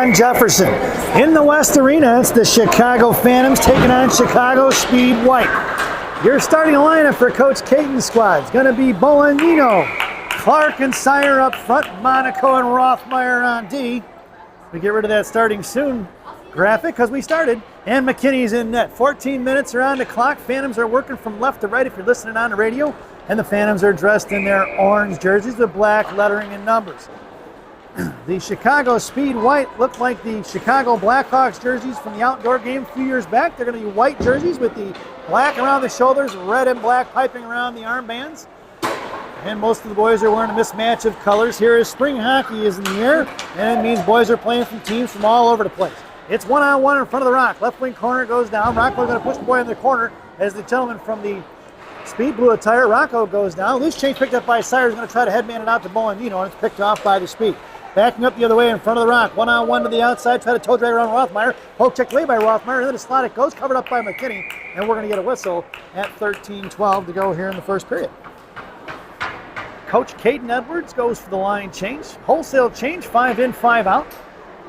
on Jefferson. In the West Arena, it's the Chicago Phantoms taking on Chicago Speed White. Your starting lineup for Coach Caton's squad is going to be Bolognino, Clark and Sire up front, Monaco and Rothmeyer on D. We get rid of that starting soon graphic because we started. And McKinney's in net. 14 minutes are on the clock. Phantoms are working from left to right if you're listening on the radio. And the Phantoms are dressed in their orange jerseys with black lettering and numbers. The Chicago Speed White look like the Chicago Blackhawks jerseys from the outdoor game a few years back. They're going to be white jerseys with the black around the shoulders, red and black piping around the armbands. And most of the boys are wearing a mismatch of colors. Here is spring hockey is in the air, and it means boys are playing from teams from all over the place. It's one-on-one in front of the rock. Left wing corner goes down. Rocco going to push the boy in the corner as the gentleman from the Speed blue attire. Rocco goes down. Loose change picked up by Sire is going to try to headman it out to Bolognino, and it's picked off by the Speed. Backing up the other way in front of the rock. One-on-one to the outside. Try to toe drag around Rothmeyer. Poke checked away by Rothmeyer. Into the slot it goes. Covered up by McKinney. And we're going to get a whistle at 13-12 to go here in the first period. Coach Caton Edwards goes for the line change. Wholesale change. 5 in, 5 out.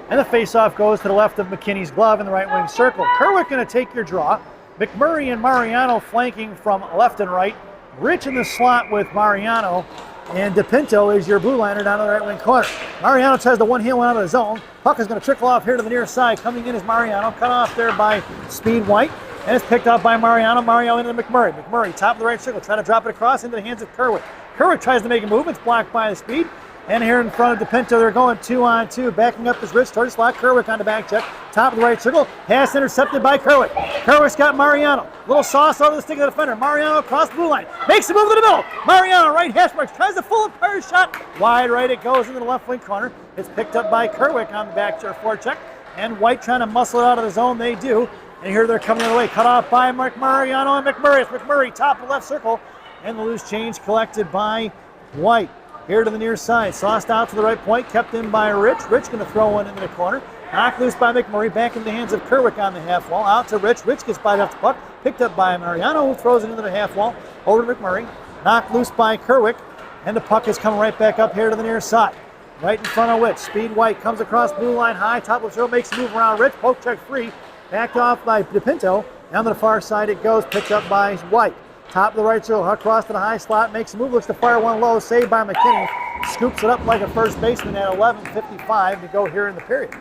And the face-off goes to the left of McKinney's glove in the right wing circle. Kerwick going to take your draw. McMurray and Mariano flanking from left and right. Rich in the slot with Mariano. And DePinto is your blue liner down to the right wing corner. Mariano tries the one-hand one out of the zone. Puck is going to trickle off here to the near side. Coming in is Mariano. Cut off there by Speed White. And it's picked up by Mariano. Mario into McMurray. McMurray, top of the right circle. Trying to drop it across into the hands of Kerwick. Kerwick tries to make a move. It's blocked by the Speed. And here in front of DePinto, they're going 2-on-2. Backing up is Rich towards the slot. Kerwick on the back check. Top of the right circle. Pass intercepted by Kerwick. Kerwick's got Mariano. Little sauce over the stick of the defender. Mariano across the blue line. Makes the move to the middle. Mariano, right hash marks. Tries to full fire shot. Wide right it goes into the left wing corner. It's picked up by Kerwick on the back forecheck. And White trying to muscle it out of the zone. They do. And here they're coming the other way. Cut off by Mariano and McMurray. It's McMurray, top of left circle. And the loose change collected by White. Here to the near side, sauced out to the right point, kept in by Rich. Rich going to throw one into the corner. Knocked loose by McMurray, back in the hands of Kerwick on the half wall. Out to Rich. Rich gets by off the puck, picked up by Mariano, who throws it into the half wall. Over to McMurray. Knocked loose by Kerwick, and the puck is coming right back up here to the near side. Right in front of Rich. Speed White comes across blue line high, top of the throw, makes a move around Rich. Poke check free, backed off by DePinto. Down to the far side it goes, picked up by White. Top of the right circle, across to the high slot, makes a move, looks to fire one low, saved by McKinney. Scoops it up like a first baseman at 11:55 to go here in the period.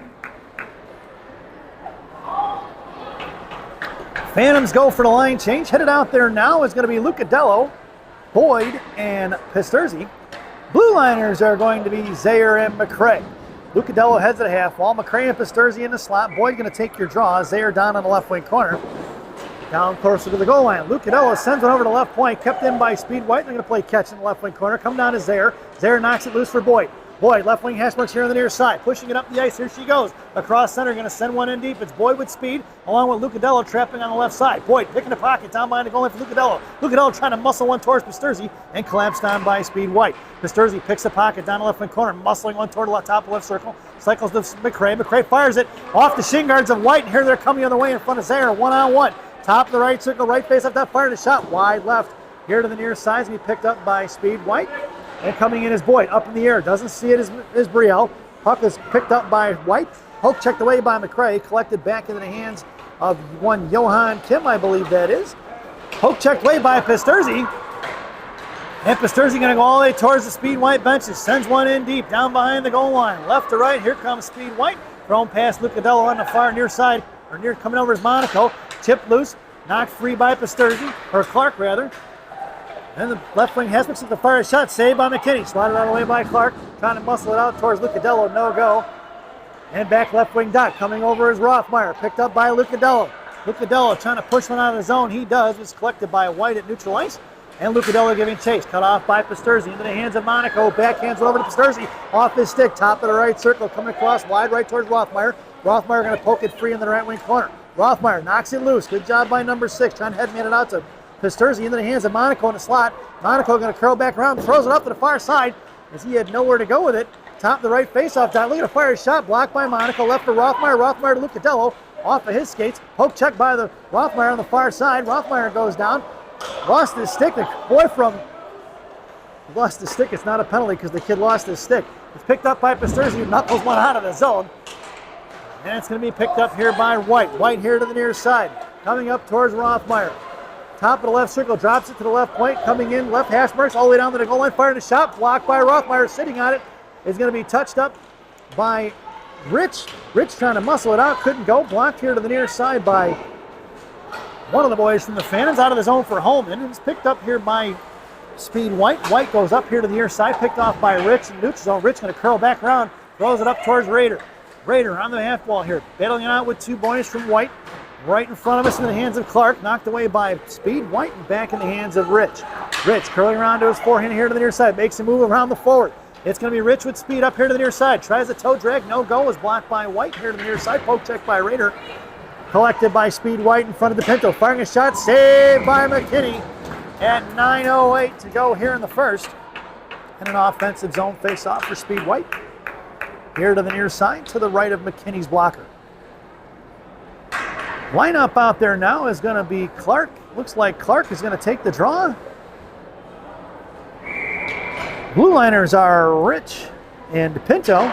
Phantoms go for the line change. Headed out there now is going to be Lucadello, Boyd, and Pisturzi. Blue liners are going to be Zaire and McCray. Lucadello heads at a half wall. McCray and Pisturzi in the slot. Boyd going to take your draw. Zaire down on the left wing corner. Down closer to the goal line. Lucadello sends it over to left point, kept in by Speed White. They're going to play catch in the left wing corner. Come down to Zaire. Zaire knocks it loose for Boyd. Boyd, left wing hash marks here on the near side. Pushing it up the ice. Here she goes. Across center, going to send one in deep. It's Boyd with speed, along with Lucadello trapping on the left side. Boyd picking the pocket down behind the goal line for Lucadello. Lucadello trying to muscle one towards Pisturzi and collapsed on by Speed White. Pisturzi picks the pocket down the left wing corner, muscling one toward the top left circle. Cycles to McCray. McCray fires it off the shin guards of White, and here they're coming the other way in front of Zaire, one-on-one. Top of the right circle, right face up that fire, the shot wide left. Here to the near side, to be picked up by Speed White. And coming in is Boyd, up in the air. Doesn't see it as Brielle. Puck is picked up by White. Poke checked away by McCray. Collected back into the hands of one Johan Kim, I believe that is. Poke checked away by Pisturzi. And Pisturzi going to go all the way towards the Speed White benches. Sends one in deep, down behind the goal line. Left to right, here comes Speed White. Thrown past Lucadello on the far near side, or near coming over is Monaco. Tipped loose, knocked free by Pisturzi, or Clark rather. And the left wing has at the fire shot, saved by McKinney. Swatted out of the way by Clark, trying to muscle it out towards Lucadello, no go. And back left wing dot, coming over is Rothmeyer, picked up by Lucadello. Lucadello trying to push one out of the zone, he does. It's collected by White at neutral ice. And Lucadello giving chase, cut off by Pisturzi into the hands of Monaco. Backhands it over to Pisturzi, off his stick, top of the right circle, coming across wide right towards Rothmeyer. Rothmeyer going to poke it free in the right wing corner. Rothmeyer knocks it loose. Good job by number 6. Trying to headman it out to Pisturzi into the hands of Monaco in the slot. Monaco going to curl back around, throws it up to the far side as he had nowhere to go with it. Top of the right faceoff dot. Look at a fire shot blocked by Monaco. Left for Rothmeyer. Rothmeyer to Lucadello. Off of his skates. Poke check by the Rothmeyer on the far side. Rothmeyer goes down. Lost his stick. The boy from lost his stick. It's not a penalty because the kid lost his stick. It's picked up by Pisturzi, who knuckles one out of the zone. And it's going to be picked up here by White. White here to the near side. Coming up towards Rothmeyer. Top of the left circle, drops it to the left point. Coming in, left hash marks all the way down to the goal line. Firing a shot, blocked by Rothmeyer. Sitting on it is going to be touched up by Rich. Rich trying to muscle it out. Couldn't go. Blocked here to the near side by one of the boys from the Phantoms. Out of the zone for Holman. It's picked up here by Speed White. White goes up here to the near side. Picked off by Rich. In neutral zone. Rich going to curl back around. Throws it up towards Raider. Raider on the half wall here. Battling out with two boys from White. Right in front of us in the hands of Clark. Knocked away by Speed White and back in the hands of Rich. Rich curling around to his forehand here to the near side. Makes a move around the forward. It's going to be Rich with speed up here to the near side. Tries a toe drag. No go. Is blocked by White here to the near side. Poke check by Raider. Collected by Speed White in front of DePinto. Firing a shot. Saved by McKinney at 9:08 to go here in the first. And an offensive zone face-off for Speed White. Here to the near side to the right of McKinney's blocker. Lineup out there now is going to be Clark. Looks like Clark is going to take the draw. Blue liners are Rich and DePinto.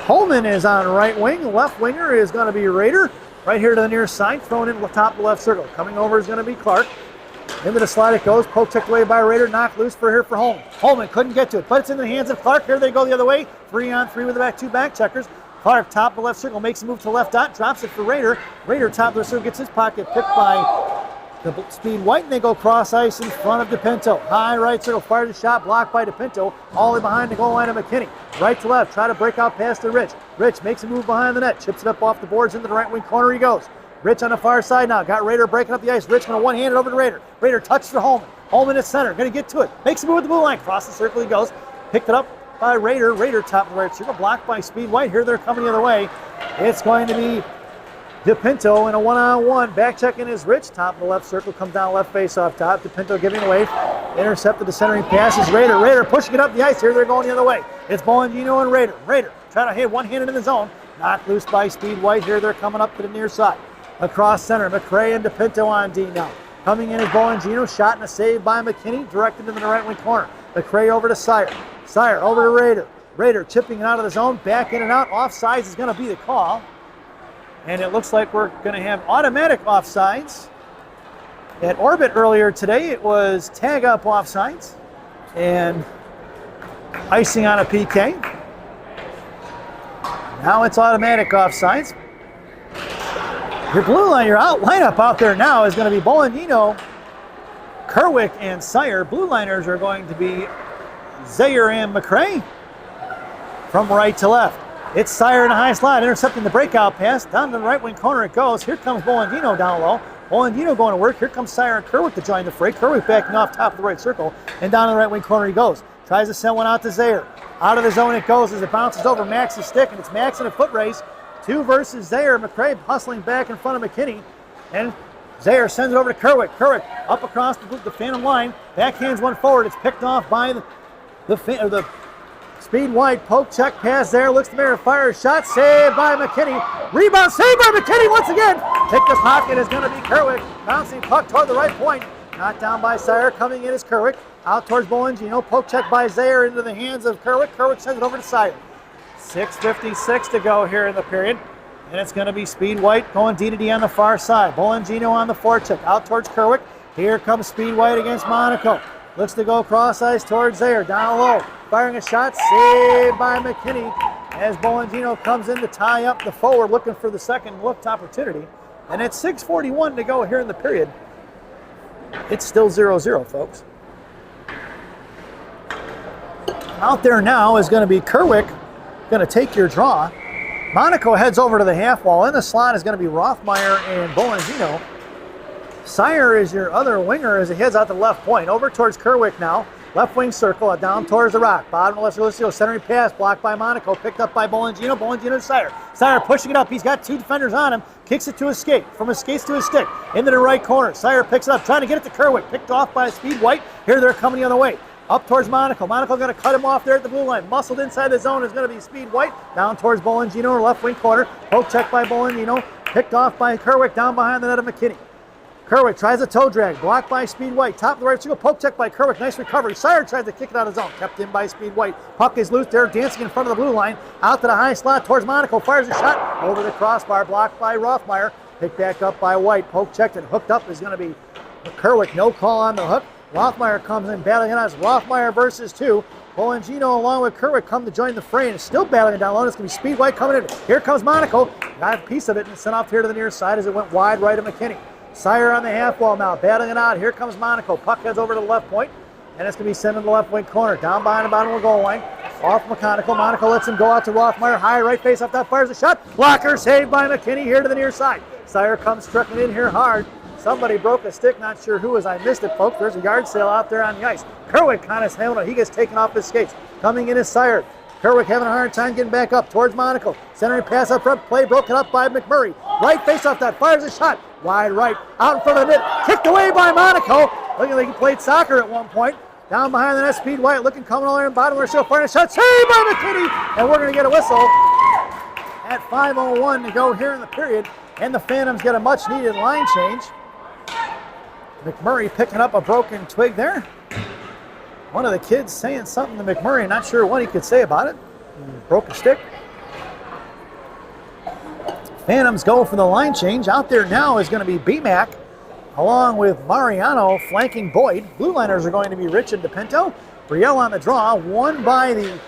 Holman is on right wing. Left winger is going to be Raider. Right here to the near side, thrown in the top of the left circle. Coming over is going to be Clark. Into the slide it goes. Poke checked away by Raider. Knocked loose for Holman. Holman couldn't get to it, but it's in the hands of Clark. Here they go the other way. 3-on-3 with the back two back checkers. Clark, top of the left circle, makes a move to the left dot, drops it for Raider. Raider, top of the circle, gets his pocket picked by the Speed White, and they go cross ice in front of DePinto. High right circle, fires a shot, blocked by DePinto, all the way behind the goal line of McKinney. Right to left, try to break out past to Rich. Rich makes a move behind the net, chips it up off the boards into the right wing corner he goes. Rich on the far side now, got Raider breaking up the ice. Rich going to one-hand it over to Raider. Raider touches for Holman. Holman at center, going to get to it. Makes a move with the blue line, cross the circle he goes. Picked it up by Raider. Raider top of the right circle, blocked by Speed White. Here they're coming the other way. It's going to be DePinto in a one-on-one. Back checking is Rich. Top of the left circle, comes down left face off top. DePinto giving away. Intercepted the centering passes. Raider. Raider pushing it up the ice. Here they're going the other way. It's Bongino and Raider. Raider trying to hit one-handed in the zone. Knocked loose by Speed White. Here they're coming up to the near side. Across center, McRae and DePinto on D now. Coming in is Bongino. Shot and a save by McKinney. Directed into the right wing corner. McRae over to Sire. Sire over to Raider. Raider chipping it out of the zone. Back in and out. Offsides is going to be the call. And it looks like we're going to have automatic offsides. At Orbit earlier today, it was tag up offsides and icing on a PK. Now it's automatic offsides. Your blue line, your lineup out there now is going to be Bolognino, Kerwick, and Sire. Blue liners are going to be Zayer and McRae from right to left. It's Sire in a high slot, intercepting the breakout pass. Down to the right wing corner it goes. Here comes Bolognino down low. Bolognino going to work. Here comes Sire and Kerwick to join the fray. Kerwick backing off top of the right circle. And down to the right wing corner he goes. Tries to send one out to Zayer. Out of the zone it goes as it bounces over Max's stick. And it's Max in a foot race. 2 versus Zayer. McRae hustling back in front of McKinney. And Zayer sends it over to Kerwick. Kerwick up across the Phantom line. Backhands one forward. It's picked off by the Speed White. Poke check pass there. Looks to Mayer. Fires shot. Saved by McKinney. Rebound saved by McKinney once again. Pick the pocket is going to be Kerwick. Bouncing puck toward the right point. Knocked down by Sire. Coming in is Kerwick. Out towards Bongino. Poke check by Zayer into the hands of Kerwick. Kerwick sends it over to Sire. 6:56 to go here in the period. And it's going to be Speed White going D-to-D on the far side. Bongino on the forecheck. Out towards Kerwick. Here comes Speed White against Monaco. Looks to go cross ice towards Zayer. Down low. Firing a shot. Saved by McKinney as Bongino comes in to tie up the forward, looking for the second looked opportunity. And it's 6:41 to go here in the period. It's still 0-0, folks. Out there now is going to be Kerwick, going to take your draw. Monaco heads over to the half wall. In the slot is going to be Rothmeyer and Bongino. Sire is your other winger as he heads out to the left point. Over towards Kerwick now. Left wing circle, down towards the rock. Bottom left circle, centering pass, blocked by Monaco. Picked up by Bongino. Bongino to Sire. Sire pushing it up. He's got 2 defenders on him. Kicks it to his skate. From his skates to his stick. Into the right corner. Sire picks it up, trying to get it to Kerwick. Picked off by Speed White. Here they're coming the other way. Up towards Monaco. Monaco going to cut him off there at the blue line. Muscled inside the zone is going to be Speed White. Down towards Bongino, left wing corner. Poke check by Bongino. Picked off by Kerwick down behind the net of McKinney. Kerwick tries a toe drag, blocked by Speed White. Top of the right circle, poke check by Kerwick. Nice recovery. Sire tries to kick it out of zone. Kept in by Speed White. Puck is loose there, dancing in front of the blue line. Out to the high slot towards Monaco. Fires a shot over the crossbar, blocked by Rothmeyer. Picked back up by White. Poke checked and hooked up is going to be Kerwick. No call on the hook. Rothmeyer comes in battling it out. It's Rothmeyer versus 2. Bolangino along with Kerwick come to join the fray and is still battling down low. It's going to be Speed White coming in. Here comes Monaco. Got a piece of it and sent off here to the near side as it went wide right of McKinney. Sire on the half wall now, battling it out. Here comes Monaco. Puck heads over to the left point, and it's going to be sent in the left wing corner. Down behind the bottom of the goal line. Off Monaco. Monaco lets him go out to Rothmeyer. High right face up top, fires a shot. Blocker saved by McKinney here to the near side. Sire comes trucking in here hard. Somebody broke a stick, not sure who, as I missed it, folks. There's a yard sale out there on the ice. Kerwick kind of handled it. He gets taken off his skates. Coming in is Sire. Kerwick having a hard time getting back up towards Monaco. Centering pass up front. Play broken up by McMurray. Right face off that. Fires a shot. Wide right. Out in front of the net. Kicked away by Monaco. Looking like he played soccer at one point. Down behind the net, Speed White looking coming all the way in the bottom. We're still firing a shot. Saved by McKinney. And we're going to get a whistle at 5:01 to go here in the period. And the Phantoms get a much needed line change. McMurray picking up a broken twig there. One of the kids saying something to McMurray, not sure what he could say about it. Broke a stick. Phantoms go for the line change. Out there now is going to be BMAC along with Mariano flanking Boyd. Blue liners are going to be Rich and DePinto. Brielle on the draw, won by the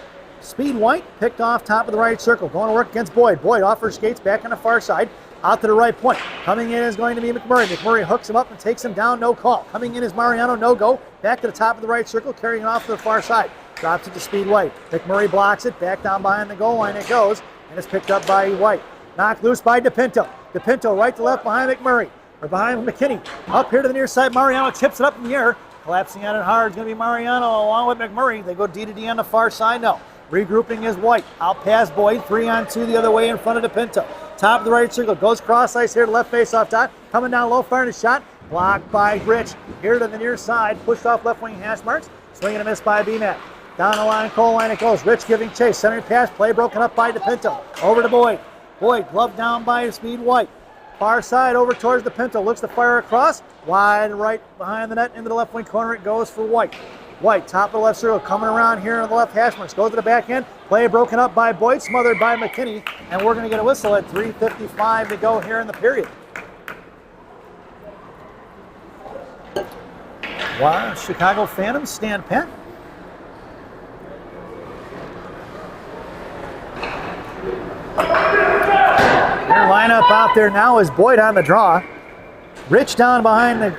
Speed White, picked off top of the right circle. Going to work against Boyd. Boyd offers skates back on the far side. Out to the right point. Coming in is going to be McMurray. McMurray hooks him up and takes him down, no call. Coming in is Mariano, no go. Back to the top of the right circle, carrying it off to the far side. Drops it to Speed White. McMurray blocks it, back down behind the goal line it goes, and it's picked up by White. Knocked loose by DePinto. DePinto right to left behind McMurray, or behind McKinney. Up here to the near side, Mariano tips it up in the air. Collapsing on it hard is going to be Mariano along with McMurray. They go D to D on the far side, no. Regrouping is White. Out past Boyd, 3-on-2 the other way in front of DePinto. Top of the right circle, goes cross ice here to left face off top. Coming down low, firing a shot. Blocked by Rich. Here to the near side, pushed off left wing hash marks. Swinging a miss by BMAC. Down the line, goal line it goes. Rich giving chase. Centering pass, play broken up by DePinto. Over to Boyd. Boyd, glove down by Speed White. Far side over towards DePinto. Looks to fire across. Wide right behind the net into the left wing corner. It goes for White. White, top of the left circle, coming around here on the left hash marks. Goes to the back end. Play broken up by Boyd, smothered by McKinney. And we're going to get a whistle at 3:55 to go here in the period. Wow, Chicago Phantoms stand pat. Their lineup out there now is Boyd on the draw. Rich down behind the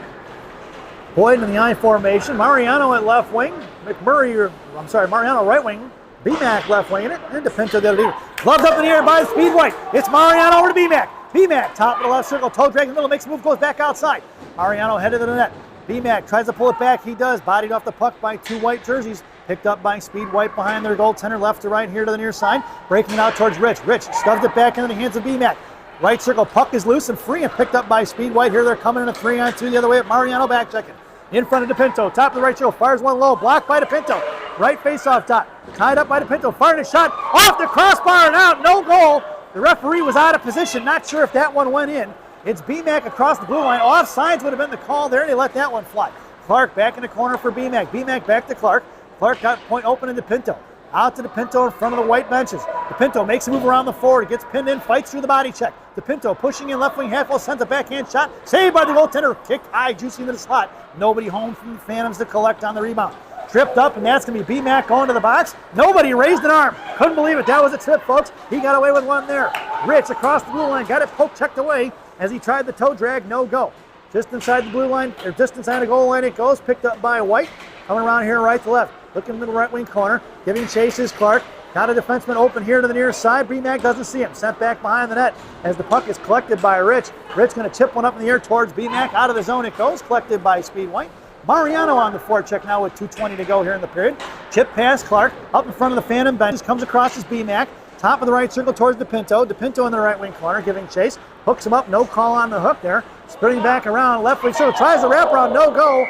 Boyd in the I formation. Mariano at left wing. Mariano right wing. BMAC left wing in it. And DePinto the other leader. Gloved up in the air by Speed White. It's Mariano over to BMAC. BMAC top of the left circle. Toe drag in the middle. Makes a move. Goes back outside. Mariano headed to the net. BMAC tries to pull it back. He does. Bodied off the puck by 2 white jerseys. Picked up by Speed White behind their goaltender. Left to right here to the near side. Breaking it out towards Rich. Rich stuffed it back into the hands of BMAC. Right circle. Puck is loose and free and picked up by Speed White. Here they're coming in a 3-on-2 the other way at Mariano back checking. In front of DePinto, top of the right circle, fires one low, blocked by DePinto. Right face off top, tied up by DePinto, firing a shot off the crossbar and out, no goal. The referee was out of position, not sure if that one went in. It's BMAC across the blue line. Offsides would have been the call there, and they let that one fly. Clark back in the corner for BMAC. BMAC back to Clark. Clark got point open in DePinto. Out to DePinto in front of the white benches. DePinto makes a move around the forward, gets pinned in, fights through the body check. DePinto pushing in left wing half wall, sends a backhand shot. Saved by the goaltender, kicked high, juicy into the slot. Nobody home from the Phantoms to collect on the rebound. Tripped up, and that's going to be BMAC going to the box. Nobody raised an arm. Couldn't believe it. That was a trip, folks. He got away with one there. Rich across the blue line, got it poke checked away as he tried the toe drag, no go. Just inside the blue line, or just inside the goal line it goes, picked up by White. Coming around here right to left. Looking in the right wing corner, giving chase is Clark. Got a defenseman open here to the near side. BMAC doesn't see him. Sent back behind the net as the puck is collected by Rich. Rich going to chip one up in the air towards BMAC. Out of the zone it goes, collected by Speed White. Mariano on the forecheck now with 2:20 to go here in the period. Chip past Clark, up in front of the Phantom benches, comes across as BMAC. Top of the right circle towards DePinto. DePinto in the right wing corner, giving chase. Hooks him up, no call on the hook there. Sprinting back around, left wing circle, tries the wraparound, no go.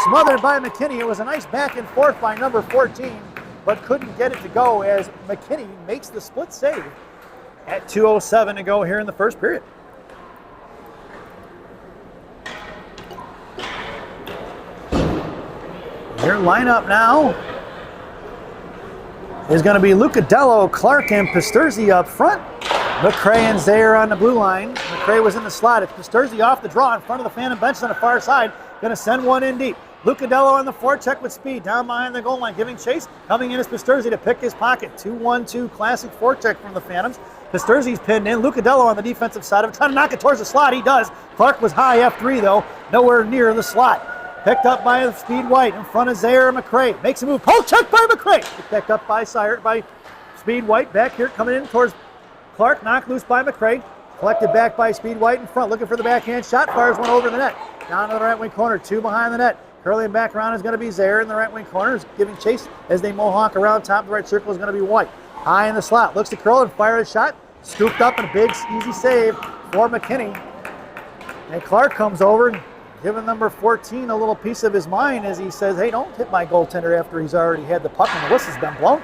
Smothered by McKinney. It was a nice back and forth by number 14, but couldn't get it to go as McKinney makes the split save at 2:07 to go here in the first period. Your lineup now is going to be Lucadelo, Clark, and Pasturzi up front. McCray and Zaire on the blue line. McCray was in the slot. It's Pasturzi off the draw in front of the Phantom bench on the far side. Going to send one in deep. Lucadelo on the forecheck with speed down behind the goal line, giving chase. Coming in is Pasturzi to pick his pocket. 2-1-2 classic forecheck from the Phantoms. Pasturzi's pinned in. Lucadelo on the defensive side of it, trying to knock it towards the slot. He does. Clark was high F3 though, nowhere near the slot. Picked up by Speed White in front of Zaire and McCray. Makes a move. Poke check by McCray. Picked up by Speed White back here, coming in towards Clark. Knocked loose by McCray. Collected back by Speed White in front, looking for the backhand shot. Fires one over the net. Down to the right wing corner. 2 behind the net. Curling back around is going to be Zaire in the right wing corner. Is giving chase as they mohawk around top of the right circle is going to be White. High in the slot. Looks to curl and fire a shot. Scooped up and a big, easy save for McKinney. And Clark comes over and giving number 14 a little piece of his mind as he says, hey, don't hit my goaltender after he's already had the puck and the whistle's been blown.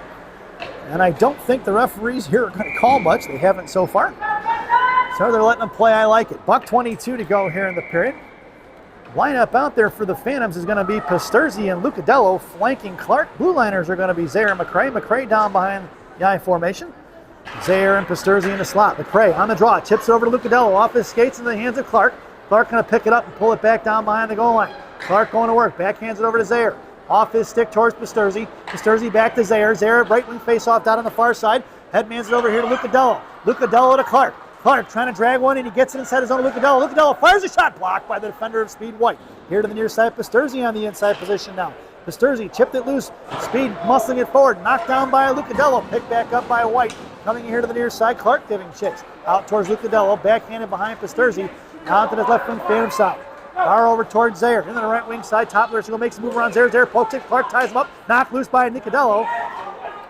And I don't think the referees here are going to call much. They haven't so far. So they're letting them play. I like it. $1:22 to go here in the period. Lineup out there for the Phantoms is going to be Pasturzi and Lucadelo flanking Clark. Blue liners are going to be Zaire and McCray. McCray down behind the I formation. Zaire and Pasturzi in the slot. McCray on the draw. Chips it over to Lucadelo. Off his skates in the hands of Clark. Clark going to pick it up and pull it back down behind the goal line. Clark going to work. Backhands it over to Zaire. Off his stick towards Pasturzi. Pasturzi back to Zaire. Zaire right wing face off down on the far side. Headmans it over here to Lucadelo. Lucadelo to Clark. Clark trying to drag one and he gets it inside his own Lucadelo. Lucadelo fires a shot, blocked by the defender of Speed White. Here to the near side, Pasturzi on the inside position now. Pasturzi chipped it loose. Speed muscling it forward. Knocked down by Lucadelo. Picked back up by White. Coming here to the near side, Clark giving chase. Out towards Lucadelo. Backhanded behind Pasturzi. Out to the left wing Phantom side. Far over towards Zaire. Into the right wing side. Top of the makes a move around Zaire. Zaire pokes it. Clark ties him up. Knocked loose by Lucadelo.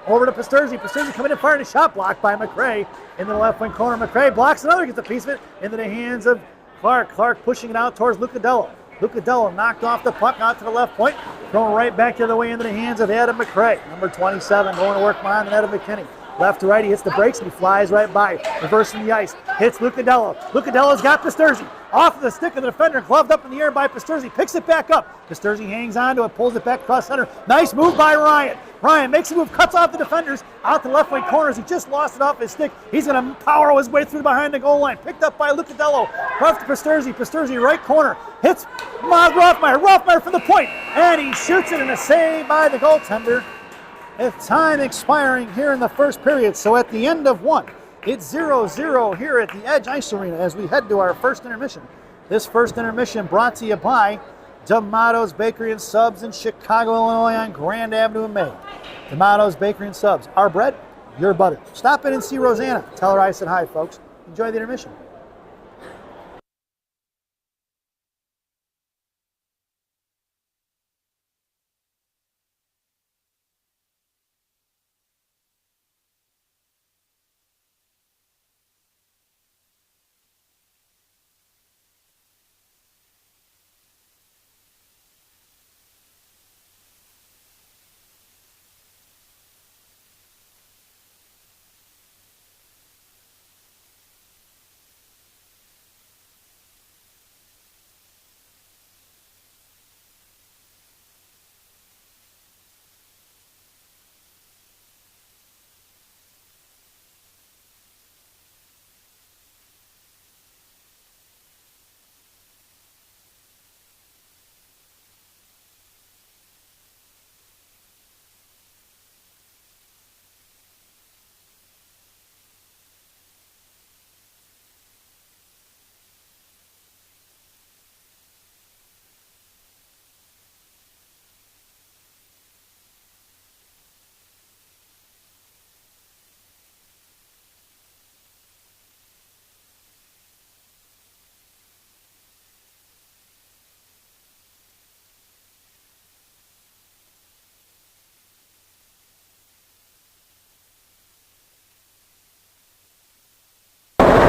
Over to Pasturzi. Pasturzi coming in, firing a shot, blocked by McCray. Into the left wing corner. McCray blocks another, gets a piece of it into the hands of Clark. Clark pushing it out towards Lucadelo. Lucadelo knocked off the puck out to the left point. Going right back the other way into the hands of Adam McCray. Number 27 going to work behind the net of McKinney. Left to right, he hits the brakes and he flies right by. Reversing the ice. Hits Lucadelo. Lucadelo's got Pasturzi. Off the stick of the defender, gloved up in the air by Pasturzi. Picks it back up. Pasturzi hangs on to it, pulls it back across center. Nice move by Ryan. Ryan makes a move, cuts off the defenders. Out to the left wing corners. He just lost it off his stick. He's going to power his way through behind the goal line. Picked up by Lucadelo. Left to Pasturzi. Pasturzi right corner. Hits Rothmeyer. Rothmeyer from the point. And he shoots it in a save by the goaltender. It's time expiring here in the first period. So at the end of one, it's 0-0 here at the Edge Ice Arena as we head to our first intermission. This first intermission brought to you by D'Amato's Bakery and Subs in Chicago, Illinois on Grand Avenue in May. D'Amato's Bakery and Subs. Our bread, your butter. Stop in and see Rosanna. Tell her I said hi, folks. Enjoy the intermission.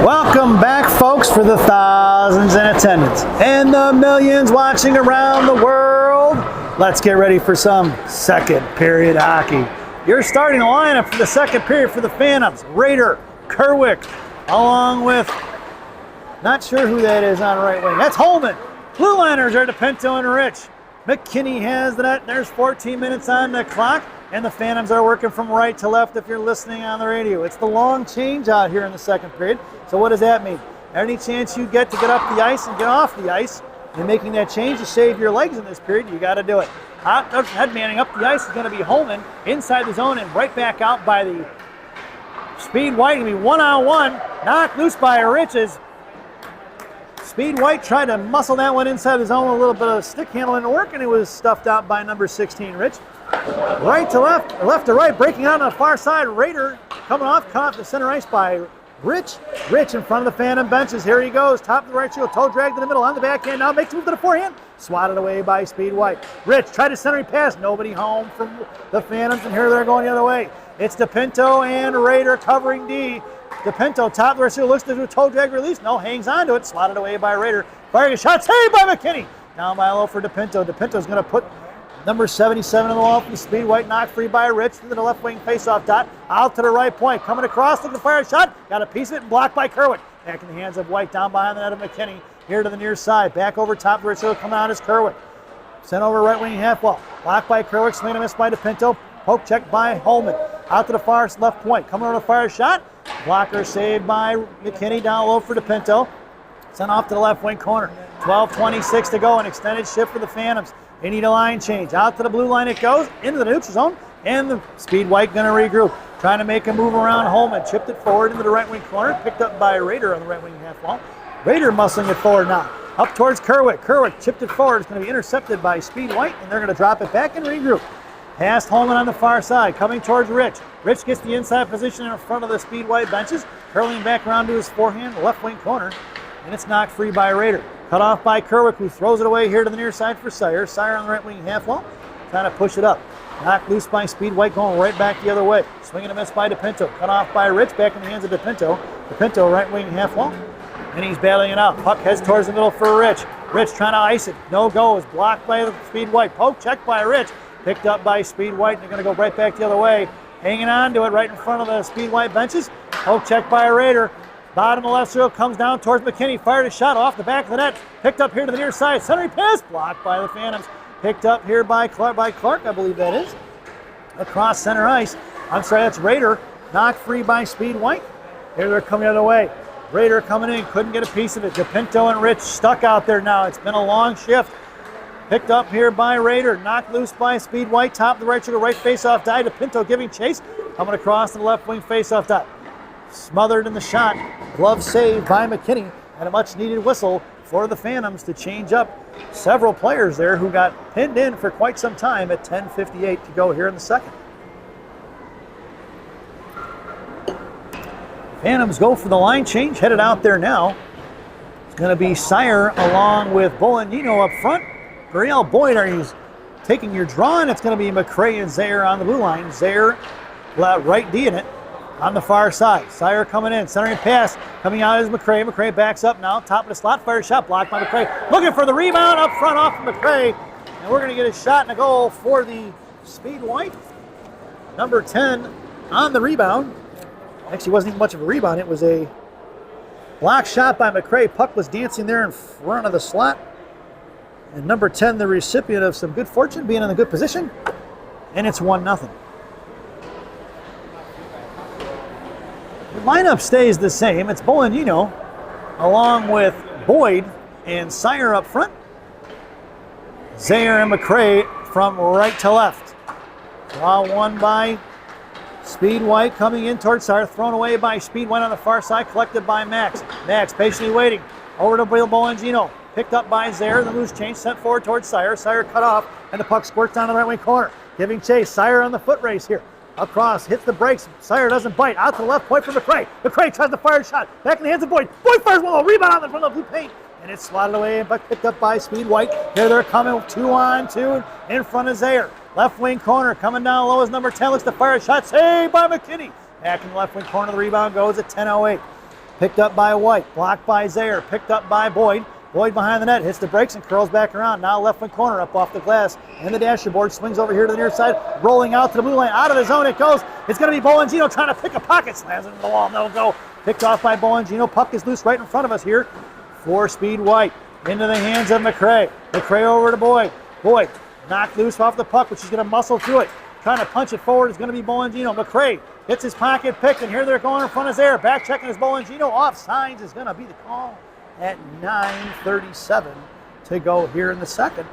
Welcome back, folks, for the thousands in attendance and the millions watching around the world. Let's get ready for some second period hockey. Your starting lineup for the second period for the Phantoms: Rader, Kerwick, along with, not sure who that is on right wing. That's Holman. Blue liners are DePinto and Rich. McKinney has the net. There's 14 minutes on the clock, and the Phantoms are working from right to left if you're listening on the radio. It's the long change out here in the second period. So what does that mean? Any chance you get to get up the ice and get off the ice and making that change to save your legs in this period, you got to do it. Head manning up the ice is going to be Holman inside the zone and right back out by the Speed White. Going to be one-on-one, knocked loose by Riches. Speed White tried to muscle that one inside the zone. A little bit of stick handling didn't work, and it was stuffed out by number 16, Rich. Right to left, or left to right, breaking out on the far side. Raider coming off, cut off the center ice by Rich. Rich in front of the Phantom benches. Here he goes, top of the right shield, toe drag to the middle on the backhand. Now makes a move to the forehand. Swatted away by Speed White. Rich tried to centering pass. Nobody home from the Phantoms, and here they're going the other way. It's DePinto and Raider covering D. DePinto, top of the right shield, looks to do a toe drag release. No, hangs on to it. Swatted away by Raider. Firing a shot, saved by McKinney. Down by low for DePinto. DePinto's going to put number 77 on the wall from Speed White, knocked free by Rich to the left wing faceoff dot. Out to the right point, coming across, looking to fire a shot. Got a piece of it and blocked by Kerwin. Back in the hands of White, down behind the net of McKinney. Here to the near side, back over top of Rich, coming out is Kerwin. Sent over right wing half wall. Blocked by Kerwin, swing and a miss by DePinto. Poke check by Holman. Out to the far left point, coming over to fire a shot. Blocker saved by McKinney, down low for DePinto. Sent off to the left wing corner. 12:26 to go, an extended shift for the Phantoms. They need a line change. Out to the blue line it goes, into the neutral zone, and the Speed White going to regroup. Trying to make a move around Holman. Chipped it forward into the right wing corner, picked up by Raider on the right wing half wall. Raider muscling it forward now. Up towards Kerwick. Kerwick chipped it forward. It's going to be intercepted by Speed White, and they're going to drop it back and regroup. Past Holman on the far side, coming towards Rich. Rich gets the inside position in front of the Speed White benches, curling back around to his forehand, left wing corner, and it's knocked free by Raider. Cut off by Kerwick, who throws it away here to the near side for Sire. Sire on the right wing half wall, trying to push it up. Knocked loose by Speed White, going right back the other way. Swinging a miss by DePinto. Cut off by Rich, back in the hands of DePinto. DePinto, right wing half wall, and he's battling it out. Puck heads towards the middle for Rich. Rich trying to ice it. No go. Is blocked by the Speed White. Poke check by Rich. Picked up by Speed White. They're going to go right back the other way. Hanging on to it right in front of the Speed White benches. Poke check by Raider. Bottom of the left circle comes down towards McKinney. Fired a shot off the back of the net. Picked up here to the near side. Centering pass. Blocked by the Phantoms. Picked up here by Clark, I believe that is. Across center ice. I'm sorry, that's Raider. Knocked free by Speed White. Here they're coming the other way. Raider coming in. Couldn't get a piece of it. DePinto and Rich stuck out there now. It's been a long shift. Picked up here by Raider. Knocked loose by Speed White. Top of the right shoulder, right face-off die. DePinto giving chase. Coming across to the left wing face-off dot. Smothered in the shot. Glove saved by McKinney. And a much-needed whistle for the Phantoms to change up several players there who got pinned in for quite some time at 10:58 to go here in the second. Phantoms go for the line change. Headed out there now. It's going to be Sire along with Bolognino up front. Guriel Boyd, are you taking your draw? And it's going to be McCray and Zaire on the blue line. Zaire right D in it on the far side. Sire coming in, centering pass. Coming out is McCray. McCray backs up now. Top of the slot, fire shot blocked by McCray. Looking for the rebound up front off of McCray. And we're going to get a shot and a goal for the Speed White. Number 10 on the rebound. Actually, wasn't even much of a rebound. It was a block shot by McCray. Puck was dancing there in front of the slot. And number 10, the recipient of some good fortune, being in a good position. And it's 1-0. The lineup stays the same. It's Bolognino along with Boyd and Sire up front. Zaire and McCray from right to left. Draw one by Speed White coming in towards Sire. Thrown away by Speed White on the far side. Collected by Max. Max patiently waiting. Over to Bolognino. Picked up by Zaire. The loose change sent forward towards Sire. Sire cut off and the puck squirts down the right wing corner. Giving chase. Sire on the foot race here. Across, hits the brakes. Sire doesn't bite. Out to the left point for McCray. McCray tries to fire a shot. Back in the hands of Boyd. Boyd fires one. Rebound on the front of the blue paint. And it's slotted away but picked up by Speed White. Here they're coming 2-on-2 in front of Zaire. Left wing corner coming down low as number 10 looks to fire a shot. Saved by McKinney. Back in the left wing corner. The rebound goes at 10:08. Picked up by White. Blocked by Zaire. Picked up by Boyd. Boyd behind the net, hits the brakes and curls back around. Now left wing corner up off the glass and the dashboard. Swings over here to the near side, rolling out to the blue line. Out of the zone it goes. It's going to be Bolognino trying to pick a pocket. Slams it into the wall. No go. Picked off by Bolognino. Puck is loose right in front of us here for Speed White. Into the hands of McCray. McCray over to Boyd. Boyd knocked loose off the puck, but she's going to muscle through it. Trying to punch it forward is going to be Bolangino. McCray gets his pocket picked, and here they're going in front of Zaire. Back checking is Bolangino. Offsides is going to be the call at 9:37 to go here in the second.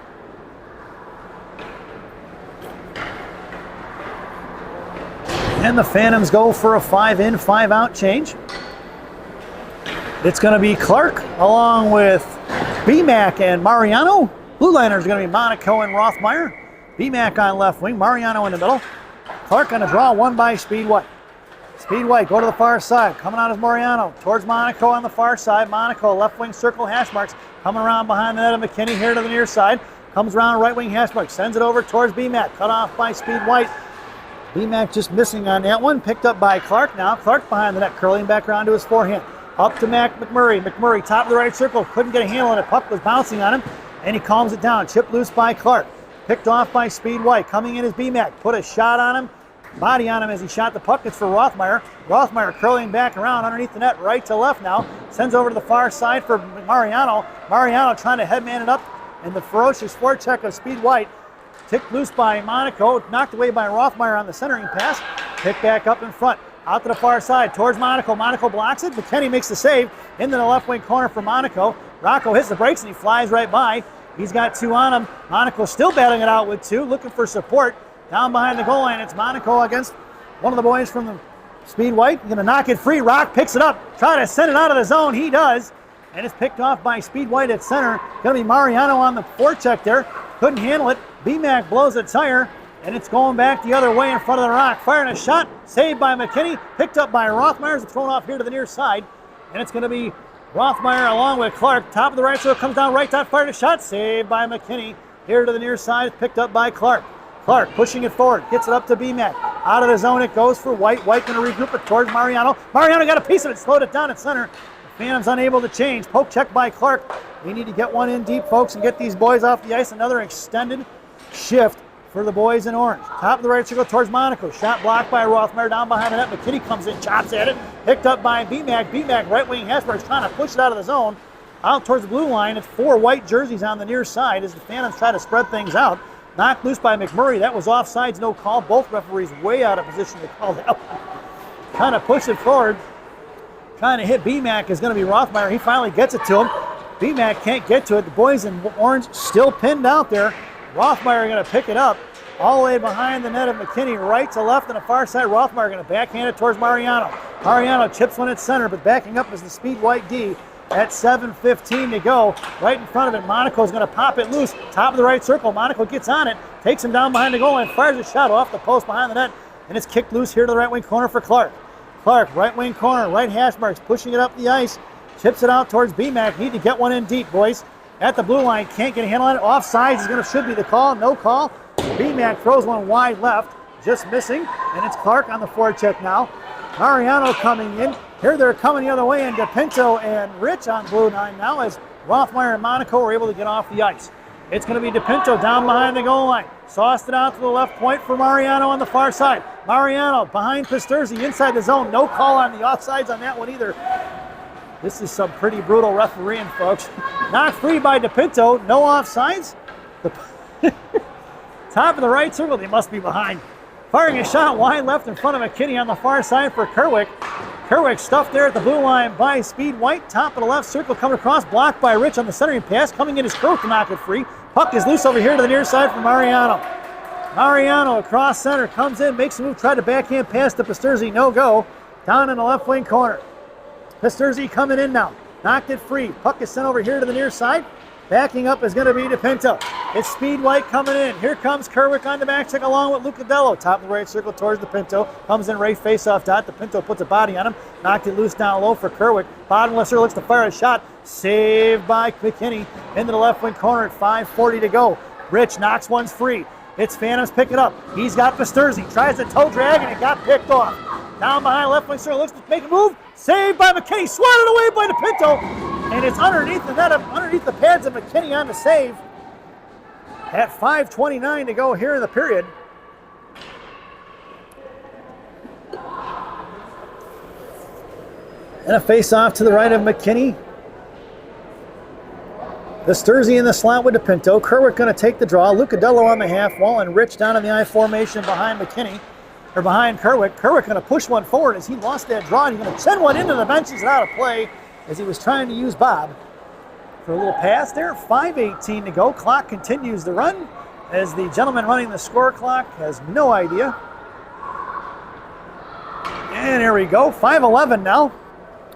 And the Phantoms go for a 5-in, 5-out change. It's going to be Clark along with BMAC and Mariano. Blue liners are going to be Monaco and Rothmeyer. BMAC on left wing, Mariano in the middle. Clark on a draw, won by Speed White. Speed White, go to the far side. Coming out is Mariano towards Monaco on the far side. Monaco, left wing circle, hash marks. Coming around behind the net of McKinney here to the near side. Comes around right wing hash marks. Sends it over towards BMAC. Cut off by Speed White. BMAC just missing on that one. Picked up by Clark now. Clark behind the net, curling back around to his forehand. Up to McMurray. McMurray, top of the right circle. Couldn't get a handle on it. Puck was bouncing on him, and he calms it down. Chipped loose by Clark. Picked off by Speed White. Coming in is BMAC. Put a shot on him. Body on him as he shot the puck. It's for Rothmeyer. Rothmeyer curling back around underneath the net, right to left now. Sends over to the far side for Mariano. Mariano trying to headman it up, and the ferocious forecheck of Speed White. Ticked loose by Monaco. Knocked away by Rothmeyer on the centering pass. Picked back up in front. Out to the far side towards Monaco. Monaco blocks it. McKinney makes the save into the left wing corner for Monaco. Rocco hits the brakes and he flies right by. He's got two on him. Monaco still battling it out with two, looking for support. Down behind the goal line, it's Monaco against one of the boys from the Speed White. Going to knock it free. Rock picks it up. Try to send it out of the zone. He does. And it's picked off by Speed White at center. Going to be Mariano on the forecheck there. Couldn't handle it. BMAC blows a tire. And it's going back the other way in front of the Rock. Firing a shot. Saved by McKinney. Picked up by Rothmeyer. It's thrown off here to the near side. And it's going to be Rothmeyer along with Clark. Top of the right circle. Comes down right top. Fired a shot. Saved by McKinney. Here to the near side. Picked up by Clark. Clark pushing it forward. Gets it up to BMAC. Out of the zone it goes for White. White going to regroup it towards Mariano. Mariano got a piece of it. Slowed it down at center. The Phantoms unable to change. Poke check by Clark. We need to get one in deep, folks, and get these boys off the ice. Another extended shift for the boys in orange. Top of the right circle towards Monaco. Shot blocked by Rothmeyer down behind the net. McKinney comes in, chops at it. Picked up by BMAC. BMAC right wing Hesberg's trying to push it out of the zone. Out towards the blue line. It's four white jerseys on the near side as the Phantoms try to spread things out. Knocked loose by McMurray. That was offsides, no call. Both referees way out of position to call that one. Trying to push it forward. Trying to hit BMAC is going to be Rothmeyer. He finally gets it to him. BMAC can't get to it. The boys in orange still pinned out there. Rothmeyer going to pick it up all the way behind the net of McKinney, right to left on the far side. Rothmeyer going to backhand it towards Mariano. Mariano chips one at center, but backing up is the Speed White D at 7:15 to go. Right in front of it, Monaco's going to pop it loose. Top of the right circle, Monaco gets on it, takes him down behind the goal line, fires a shot off the post behind the net, and it's kicked loose here to the right wing corner for Clark. Clark, right wing corner, right hash marks, pushing it up the ice, chips it out towards BMAC. Need to get one in deep, boys. At the blue line, can't get a handle on it. Offsides should be the call. No call. BMAC throws one wide left, just missing, and it's Clark on the forecheck now. Mariano coming in. Here they're coming the other way, and DePinto and Rich on blue line now as Rothmeyer and Monaco are able to get off the ice. It's going to be DePinto down behind the goal line. Sauced it out to the left point for Mariano on the far side. Mariano behind Pisturzi inside the zone. No call on the offsides on that one either. This is some pretty brutal refereeing, folks. Knocked free by DePinto. No offsides. Top of the right circle. They must be behind. Firing a shot wide left in front of McKinney on the far side for Kerwick. Kerwick stuffed there at the blue line by Speed White. Top of the left circle coming across. Blocked by Rich on the centering pass. Coming in is Kerwick to knock it free. Puck is loose over here to the near side for Mariano. Mariano across center. Comes in. Makes a move. Tried to backhand pass to Pisturzi. No go. Down in the left wing corner. Pisturzi coming in now. Knocked it free. Puck is sent over here to the near side. Backing up is going to be DePinto. It's Speed White coming in. Here comes Kerwick on the back check along with Lucadello. Top of the right circle towards DePinto. Comes in right face-off dot. DePinto puts a body on him. Knocked it loose down low for Kerwick. Bottom left circle looks to fire a shot. Saved by McKinney into the left wing corner at 5:40 to go. Rich knocks one's free. It's Phantoms pick it up. He's got Pisturzi. Tries to toe drag and it got picked off. Down behind left wing circle looks to make a move. Saved by McKinney. Swatted away by DePinto. And it's underneath the net, underneath the pads of McKinney on the save. At 5:29 to go here in the period. And a face-off to the right of McKinney. Pisturzi in the slot with DePinto. Kerwick going to take the draw. Lucadello on the half wall, and Rich down in the I formation behind McKinney, or behind Kerwick. Kerwick going to push one forward as he lost that draw, and he's going to send one into the benches and out of play as he was trying to use Bob for a little pass there. 5:18 to go. Clock continues to run as the gentleman running the score clock has no idea. And here we go. 5:11 now.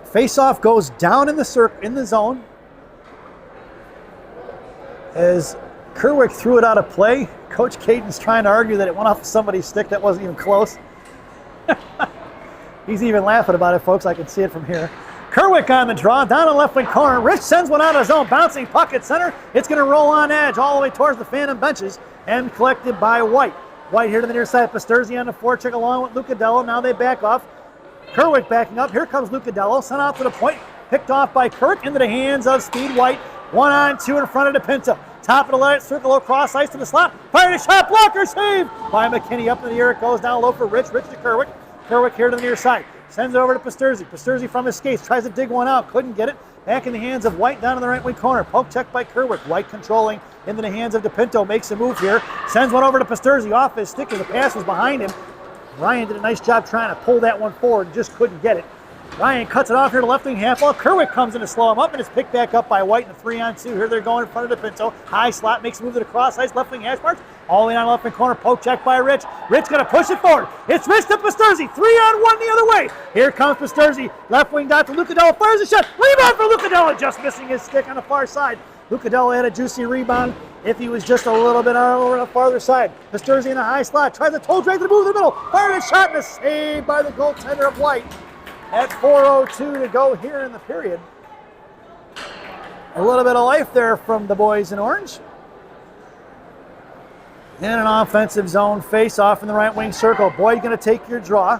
Face-off goes down in the zone as Kerwick threw it out of play. Coach Caton's trying to argue that it went off somebody's stick. That wasn't even close. He's even laughing about it, folks. I can see it from here. Kerwick on the draw, down in left wing corner. Rich sends one out of his own, bouncing puck at center. It's going to roll on edge all the way towards the Phantom benches and collected by White. White here to the near side. Pisturzi on the forecheck along with Lucadello. Now they back off. Kerwick backing up. Here comes Lucadello. Sent out to the point. Picked off by Kerwick into the hands of Speed White. 1-on-2 in front of DePinto. Top of the left circle across ice to the slot. Fired a shot. Blocker save by McKinney. Up in the air it goes. Down low for Rich. Rich to Kerwick. Kerwick here to the near side. Sends it over to Pisturzi. Pisturzi from his skates. Tries to dig one out. Couldn't get it. Back in the hands of White down in the right wing corner. Poke check by Kerwick. White controlling into the hands of DePinto. Makes a move here. Sends one over to Pisturzi off his stick as the pass was behind him. Ryan did a nice job trying to pull that one forward and just couldn't get it. Ryan cuts it off here to left wing half wall. Kerwick comes in to slow him up and is picked back up by White in the 3-on-2. Here they're going in front of DePinto. High slot, makes a move to the cross ice, left wing hash marks. All the way on left wing corner, poke check by Rich. Rich going to push it forward. It's Rich to Pisturzi. 3-on-1 the other way. Here comes Pisturzi. Left wing dot to Lucadello. Fires a shot. Rebound for Lucadello. Just missing his stick on the far side. Lucadello had a juicy rebound if he was just a little bit over on the farther side. Pisturzi in the high slot. Tries a toe drag to the move in the middle. Fired a shot and a save by the goaltender of White. At 4:02 to go here in the period. A little bit of life there from the boys in orange. And an offensive zone face-off in the right wing circle. Boyd going to take your draw.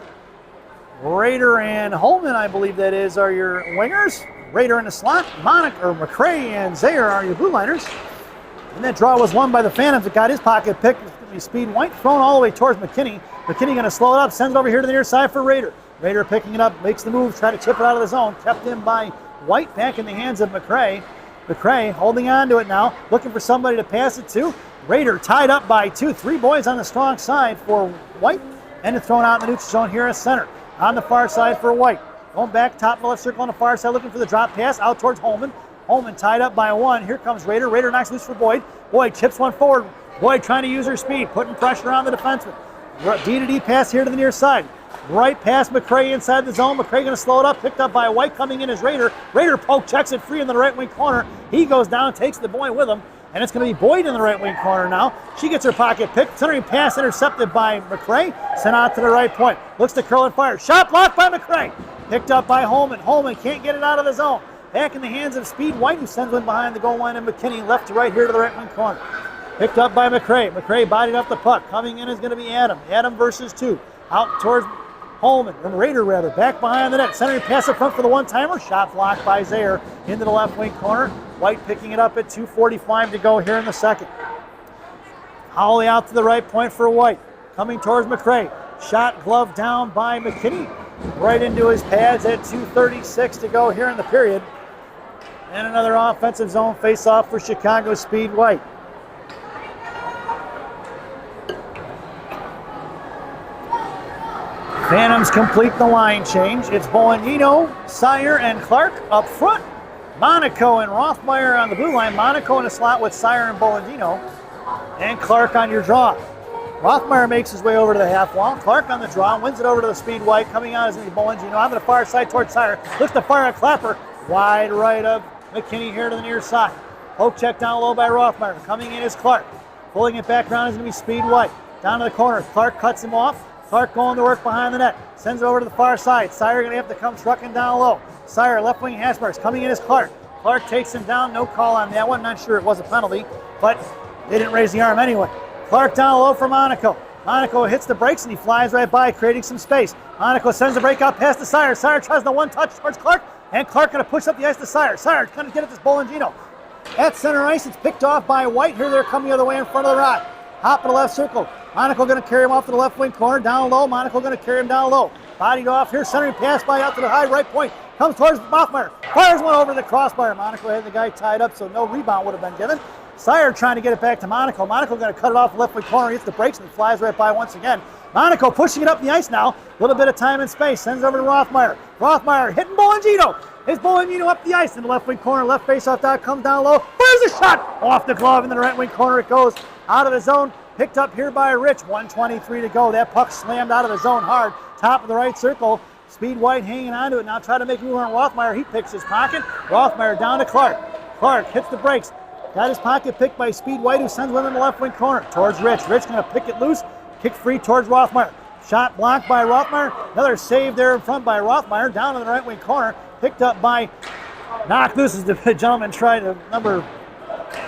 Rader and Holman, I believe that is, are your wingers. Rader in the slot. McCray and Zayer are your blue liners. And that draw was won by the Phantoms that got his pocket picked. It's going to be Speed White thrown all the way towards McKinney. McKinney going to slow it up, sends it over here to the near side for Rader. Rader picking it up, makes the move, try to chip it out of the zone. Kept in by White, back in the hands of McCray. McCray holding on to it now, looking for somebody to pass it to. Rader tied up by 2. 3 boys on the strong side for White. And it's thrown out in the neutral zone here at center. On the far side for White. Going back, top of the left circle on the far side, looking for the drop pass out towards Holman. Holman tied up by 1. Here comes Rader. Rader knocks loose for Boyd. Boyd chips one forward. Boyd trying to use her speed, putting pressure on the defenseman. D-to-D pass here to the near side. Right past McCray inside the zone. McCray going to slow it up. Picked up by White. Coming in as Rader. Rader poke checks it free in the right wing corner. He goes down, takes the boy with him. And it's going to be Boyd in the right wing corner now. She gets her pocket picked. Centering pass intercepted by McCray. Sent out to the right point. Looks to curl and fire. Shot blocked by McCray. Picked up by Holman. Holman can't get it out of the zone. Back in the hands of Speed White, who sends one behind the goal line, and McKinney left to right here to the right wing corner. Picked up by McCray. McCray bodied up the puck. Coming in is going to be Adam. Adam versus 2. Out towards Holman, or Rader rather, back behind the net. Centering pass up front for the one-timer. Shot blocked by Zayer into the left wing corner. White picking it up at 2:45 to go here in the second. Howley out to the right point for White. Coming towards McCray. Shot glove down by McKinney. Right into his pads at 2:36 to go here in the period. And another offensive zone face-off for Chicago Speed White. Phantoms complete the line change. It's Bolognino, Sire, and Clark up front. Monaco and Rothmeyer on the blue line. Monaco in a slot with Sire and Bolognino. And Clark on your draw. Rothmeyer makes his way over to the half wall. Clark on the draw, wins it over to the Speed White. Coming out is going to be Bolognino on the far side towards Sire. Looks to fire a clapper. Wide right of McKinney here to the near side. Poke check down low by Rothmeyer. Coming in is Clark. Pulling it back around is going to be Speed White. Down to the corner. Clark cuts him off. Clark going to work behind the net. Sends it over to the far side. Sire going to have to come trucking down low. Sire, left wing hash marks. Coming in is Clark. Clark takes him down. No call on that one. Not sure it was a penalty, but they didn't raise the arm anyway. Clark down low for Monaco. Monaco hits the brakes and he flies right by, creating some space. Monaco sends the breakout pass to Sire. Sire tries the one touch towards Clark, and Clark going to push up the ice to Sire. Sire going to get it to Bolognino. At center ice, it's picked off by White. Here they're coming the other way in front of the rod. Hop in the left circle. Monaco going to carry him off to the left wing corner, down low. Monaco going to carry him down low. Bodied off here, centering pass by out to the high right point. Comes towards Rothmeyer. Fires one over the crossbar. Monaco had the guy tied up, so no rebound would have been given. Sire trying to get it back to Monaco. Monaco going to cut it off left wing corner, hits the brakes, and flies right by once again. Monaco pushing it up the ice now. A little bit of time and space. Sends over to Rothmeyer. Rothmeyer hitting Bongino. It's Bongino up the ice in the left wing corner. Left faceoff dot comes down low. Fires a shot off the glove in the right wing corner. It goes out of the zone. Picked up here by Rich. 1:23 to go. That puck slammed out of the zone hard. Top of the right circle. Speed White hanging onto it. Now try to make a move on Rothmeyer. He picks his pocket. Rothmeyer down to Clark. Clark hits the brakes. Got his pocket picked by Speed White, who sends one in the left wing corner towards Rich. Rich going to pick it loose. Kick free towards Rothmeyer. Shot blocked by Rothmeyer. Another save there in front by Rothmeyer. Down in the right wing corner. Picked up by knocked loose as the gentleman tried to number,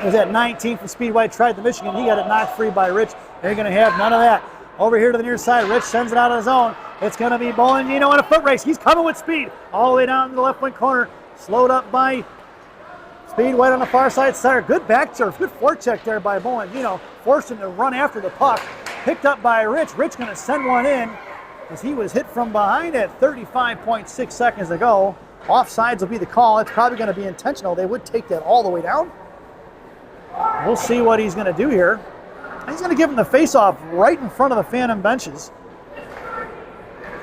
was that 19 from Speed White, tried the Michigan. He got it knocked free by Rich. They're going to have none of that. Over here to the near side, Rich sends it out of the zone. It's going to be Bongino in a foot race. He's coming with speed all the way down to the left wing corner. Slowed up by Speed White on the far side center. Good back serve. Good forecheck there by Bongino. Forced him to run after the puck. Picked up by Rich. Rich going to send one in as he was hit from behind at 35.6 seconds to go. Offsides will be the call. It's probably going to be intentional. They would take that all the way down. We'll see what he's going to do here. He's going to give him the face-off right in front of the Phantom benches.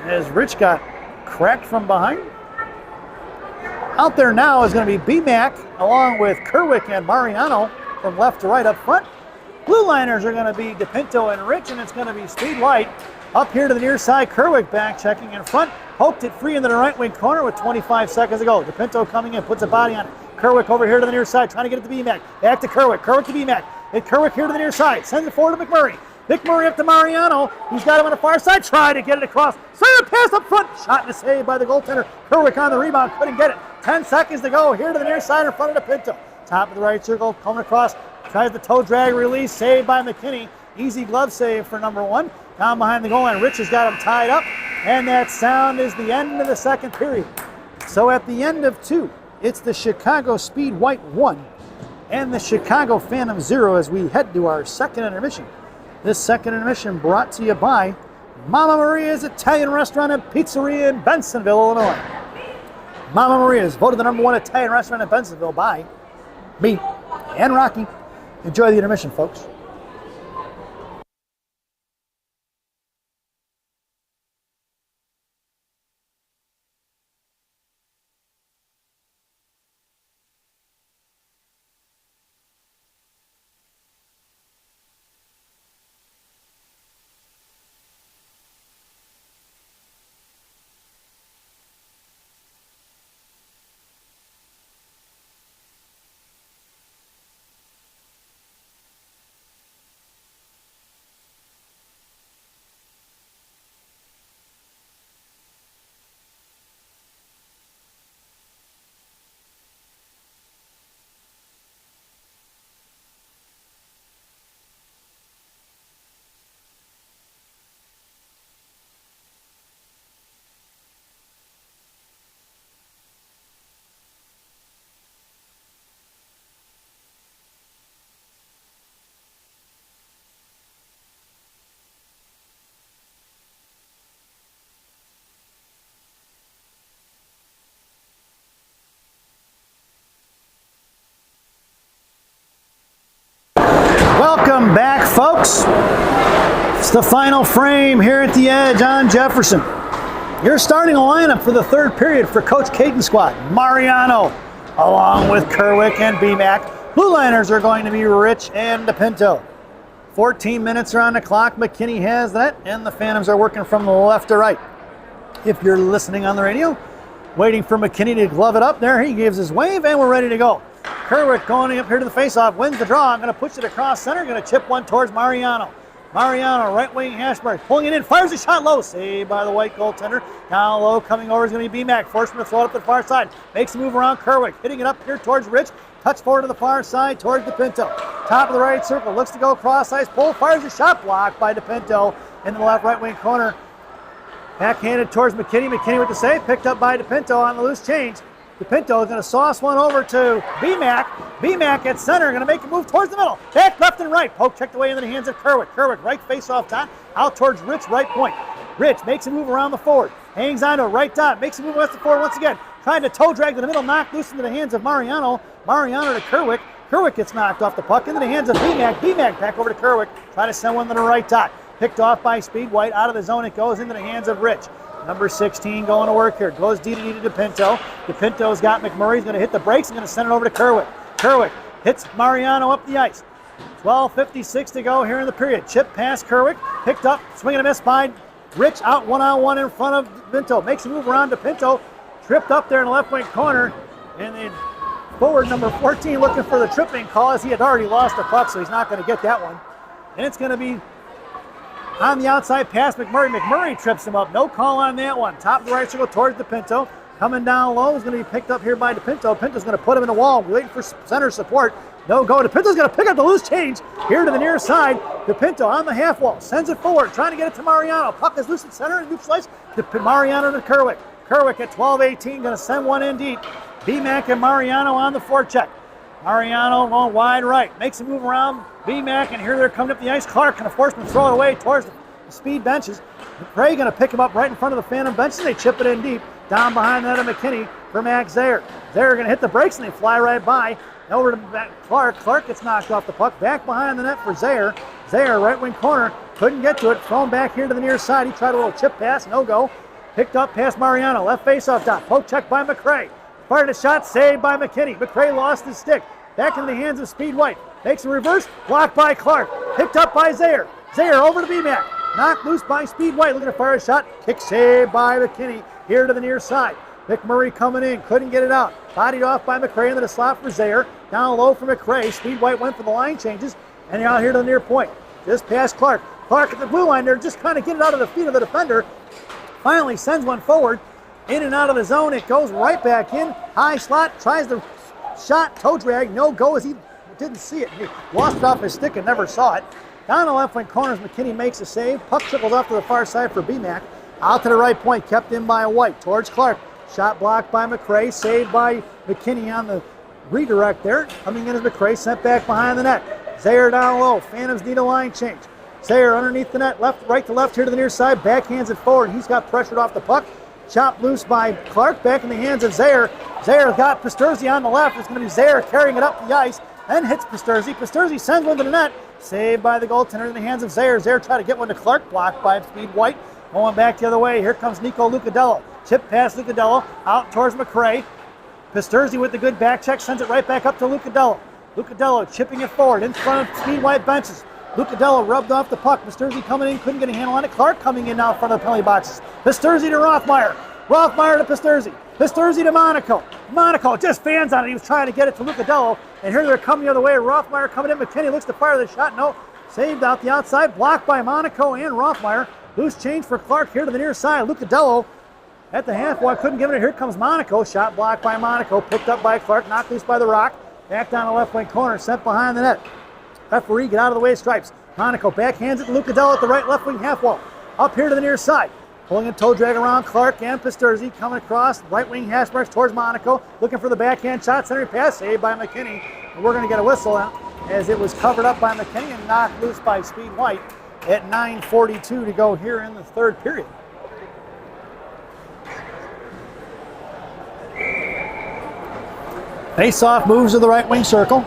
As Rich got cracked from behind. Out there now is going to be BMAC along with Kerwick and Mariano from left to right up front. Blue liners are going to be DePinto and Rich, and it's going to be Speed White. Up here to the near side, Kerwick back checking in front. Poked it free into the right wing corner with 25 seconds to go. DePinto coming in, puts a body on it. Kerwick over here to the near side, trying to get it to BMAC. Back to Kerwick. Kerwick to BMAC. And Kerwick here to the near side. Sends it forward to McMurray. McMurray up to Mariano. He's got him on the far side. Try to get it across. Send a pass up front. Shot and a save by the goaltender. Kerwick on the rebound. Couldn't get it. 10 seconds to go. Here to the near side in front of DePinto. Top of the right circle. Coming across. Tries the toe drag release. Saved by McKinney. Easy glove save for number one. Down behind the goal line. Rich has got him tied up. And that sound is the end of the second period. So at the end of two, it's the Chicago Speed White 1 and the Chicago Phantom 0 as we head to our second intermission. This second intermission brought to you by Mama Maria's Italian Restaurant and Pizzeria in Bensenville, Illinois. Mama Maria's voted the #1 Italian restaurant in Bensenville by me and Rocky. Enjoy the intermission, folks. Welcome back, folks. It's the final frame here at the Edge on Jefferson. You're starting a lineup for the third period for Coach Caden's squad. Mariano, along with Kerwick and BMAC. Blue liners are going to be Rich and DePinto. 14 minutes are on the clock. McKinney has that, and the Phantoms are working from left to right. If you're listening on the radio, waiting for McKinney to glove it up there, he gives his wave, and we're ready to go. Kerwick going up here to the faceoff, wins the draw. I'm going to push it across center, going to chip one towards Mariano. Mariano, right wing Hashberg, pulling it in, fires a shot low, saved by the White goaltender. Down low, coming over is going to be BMAC, forced him to throw it up the far side. Makes a move around Kerwick, hitting it up here towards Rich. Touch forward to the far side towards DePinto. Top of the right circle, looks to go cross ice, pull, fires a shot, blocked by DePinto in the left right wing corner. Backhanded towards McKinney. McKinney with the save, picked up by DePinto on the loose change. DePinto is going to sauce one over to BMAC. BMAC at center, going to make a move towards the middle. Back, left, and right. Poke checked away into the hands of Kerwick. Kerwick, right face off top, out towards Rich, right point. Rich makes a move around the forward. Hangs on to a right dot, makes a move west to forward once again. Tried to toe drag to the middle, knocked loose into the hands of Mariano. Mariano to Kerwick. Kerwick gets knocked off the puck into the hands of BMAC. BMAC back over to Kerwick. Try to send one to the right dot. Picked off by Speed White. Out of the zone it goes into the hands of Rich. Number 16 going to work here. Goes D to DePinto. DePinto's got McMurray. He's going to hit the brakes and going to send it over to Kerwick. Kerwick hits Mariano up the ice. 12:56 to go here in the period. Chip past Kerwick. Picked up. Swing and a miss by Rich. Out one-on-one in front of Pinto. Makes a move around to Pinto. Tripped up there in the left wing corner. And then forward number 14 looking for the tripping call as he had already lost the puck, so he's not going to get that one. And it's going to be on the outside past McMurray. McMurray trips him up. No call on that one. Top of the right circle towards DePinto. Coming down low is going to be picked up here by DePinto. Pinto's going to put him in the wall, waiting for center support. No go. DePinto's going to pick up the loose change here to the near side. DePinto on the half wall. Sends it forward, trying to get it to Mariano. Puck is loose at center and neutralized. Mariano to Kerwick. Kerwick at 12:18, going to send one in deep. BMAC and Mariano on the forecheck. Mariano going wide right. Makes a move around BMAC, and here they're coming up the ice. Clark going to force him to throw it away towards the speed benches. McRae going to pick him up right in front of the Phantom benches. They chip it in deep. Down behind that of McKinney for Max Zayer. Zayer going to hit the brakes, and they fly right by. Over to Clark. Clark gets knocked off the puck. Back behind the net for Zayer. Zayer, right wing corner. Couldn't get to it. Thrown back here to the near side. He tried a little chip pass. No go. Picked up past Mariano. Left face off dot. Poke check by McRae. Fired a shot, saved by McKinney. McRae lost his stick. Back in the hands of Speed White. Makes a reverse. Blocked by Clark. Picked up by Zayer. Zayer over to BMAC. Knocked loose by Speed White. Looking to fire a shot. Kick saved by McKinney. Here to the near side. McMurray coming in. Couldn't get it out. Bodied off by McRae into the slot for Zayer. Down low for McRae. Speed White went for the line changes. And out here to the near point. Just past Clark. Clark at the blue line there. Just kind of get it out of the feet of the defender. Finally sends one forward. In and out of the zone, it goes right back in. High slot, tries the shot, toe drag, no go as he didn't see it. He lost it off his stick and never saw it. Down the left wing corners, McKinney makes a save. Puck trickles off to the far side for BMAC. Out to the right point, kept in by White. Towards Clark. Shot blocked by McRae, saved by McKinney on the redirect there. Coming in as McRae, sent back behind the net. Zayer down low. Phantoms need a line change. Zayer underneath the net, right to left here to the near side. Backhands it forward. He's got pressured off the puck. Chopped loose by Clark, back in the hands of Zayer. Zayer got Pasturzi on the left. It's going to be Zayer carrying it up the ice and hits Pasturzi. Pasturzi sends one to the net. Saved by the goaltender in the hands of Zayer. Zayer tried to get one to Clark, blocked by Speed White. Going back the other way. Here comes Nico Lucadello. Chip past Lucadello, out towards McRae. Pasturzi with the good back check, sends it right back up to Lucadello. Lucadello chipping it forward in front of Speed White benches. Lucadello rubbed off the puck. Pasturzi coming in, couldn't get a handle on it. Clark coming in now in front of the penalty boxes. Pasturzi to Rothmeyer. Rothmeyer to Pasturzi. Pasturzi to Monaco. Monaco just fans on it. He was trying to get it to Lucadello. And here they're coming the other way. Rothmeyer coming in. McKinney looks to fire the shot. No. Saved out the outside. Blocked by Monaco and Rothmeyer. Loose change for Clark here to the near side. Lucadello at the half wall. Couldn't give it. Here comes Monaco. Shot blocked by Monaco. Picked up by Clark. Knocked loose by the Rock. Back down the left wing corner. Sent behind the net. Referee, get out of the way of stripes. Monaco backhands it to Lucadello at the right left wing half wall. Up here to the near side. Pulling a toe drag around Clark and Pasturzi. Coming across right wing hash marks towards Monaco. Looking for the backhand shot. Centering pass saved by McKinney. And we're going to get a whistle as it was covered up by McKinney and knocked loose by Speed White at 9:42 to go here in the third period. Face-off moves to the right wing circle.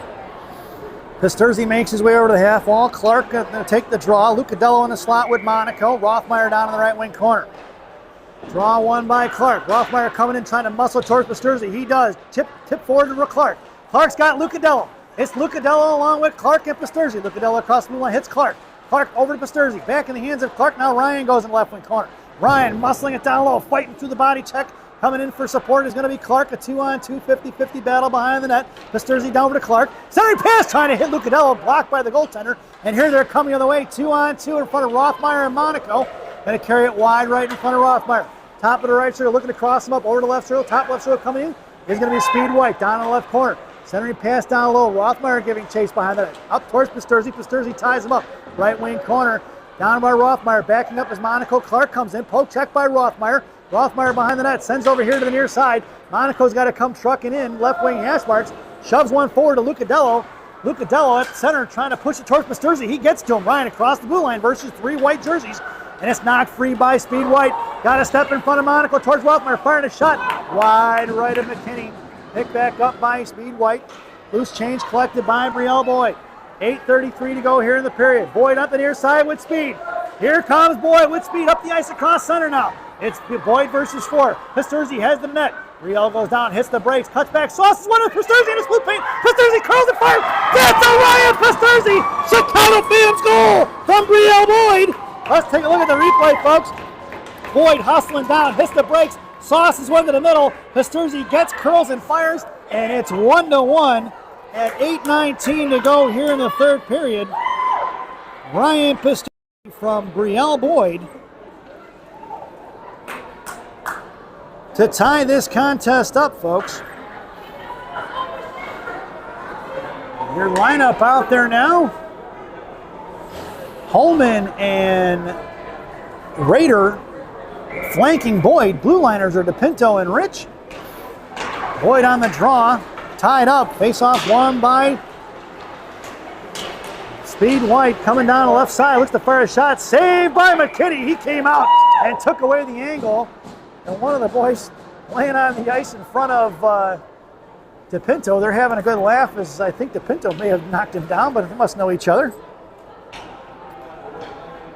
Pasturzi makes his way over to the half wall. Clark going to take the draw. Lucadello in the slot with Monaco. Rothmeyer down in the right wing corner. Draw one by Clark. Rothmeyer coming in trying to muscle towards Pasturzi. He does. Tip forward to Clark. Clark's got Lucadello. It's Lucadello along with Clark and Pasturzi. Lucadello across the blue line hits Clark. Clark over to Pasturzi. Back in the hands of Clark. Now Ryan goes in the left wing corner. Ryan muscling it down low. Fighting through the body check. Coming in for support is going to be Clark, a 2-on-2, 50-50 battle behind the net. Pasturzi down over to Clark. Centering pass trying to hit Lucadello, blocked by the goaltender. And here they're coming the other way, 2-on-2 in front of Rothmeyer and Monaco. Going to carry it wide right in front of Rothmeyer. Top of the right circle, looking to cross him up over the left circle. Top left circle coming in is going to be Speed White down in the left corner. Centering pass down low. Rothmeyer giving chase behind the net. Up towards Pasturzi. Pasturzi ties him up. Right wing corner. Down by Rothmeyer. Backing up as Monaco. Clark comes in. Poke check by Rothmeyer. Rothmeyer behind the net, sends over here to the near side. Monaco's got to come trucking in, left wing hash marks, shoves one forward to Lucadello. Lucadello at center trying to push it towards Pasturzi. He gets to him. Ryan across the blue line versus three white jerseys, and it's knocked free by Speed White. Got a step in front of Monaco towards Welkmeyer, firing a shot. Wide right of McKinney. Picked back up by Speed White. Loose change collected by Brielle Boyd. 8:33 to go here in the period. Boyd up the near side with speed. Here comes Boyd with speed up the ice across center now. It's Boyd versus 4. Pasturzi has the net. Brielle goes down, hits the brakes, cuts back. Sauce is one of Pasturzi in his blue paint. Pasturzi curls and fires. That's a Ryan Pasturzi! Chicago Phantoms goal from Brielle Boyd. Let's take a look at the replay, folks. Boyd hustling down, hits the brakes. Sauce is one to the middle. Pasturzi gets, curls, and fires, and it's 1-1 at 8:19 to go here in the third period. Ryan Pasturzi from Brielle Boyd to tie this contest up, folks. Your lineup out there now. Holman and Rader flanking Boyd. Blue liners are DePinto and Rich. Boyd on the draw, tied up. Face-off won by Speed White. Coming down the left side, looks to fire a shot. Saved by McKinney. He came out and took away the angle. And one of the boys laying on the ice in front of DePinto. They're having a good laugh as I think DePinto may have knocked him down, but they must know each other.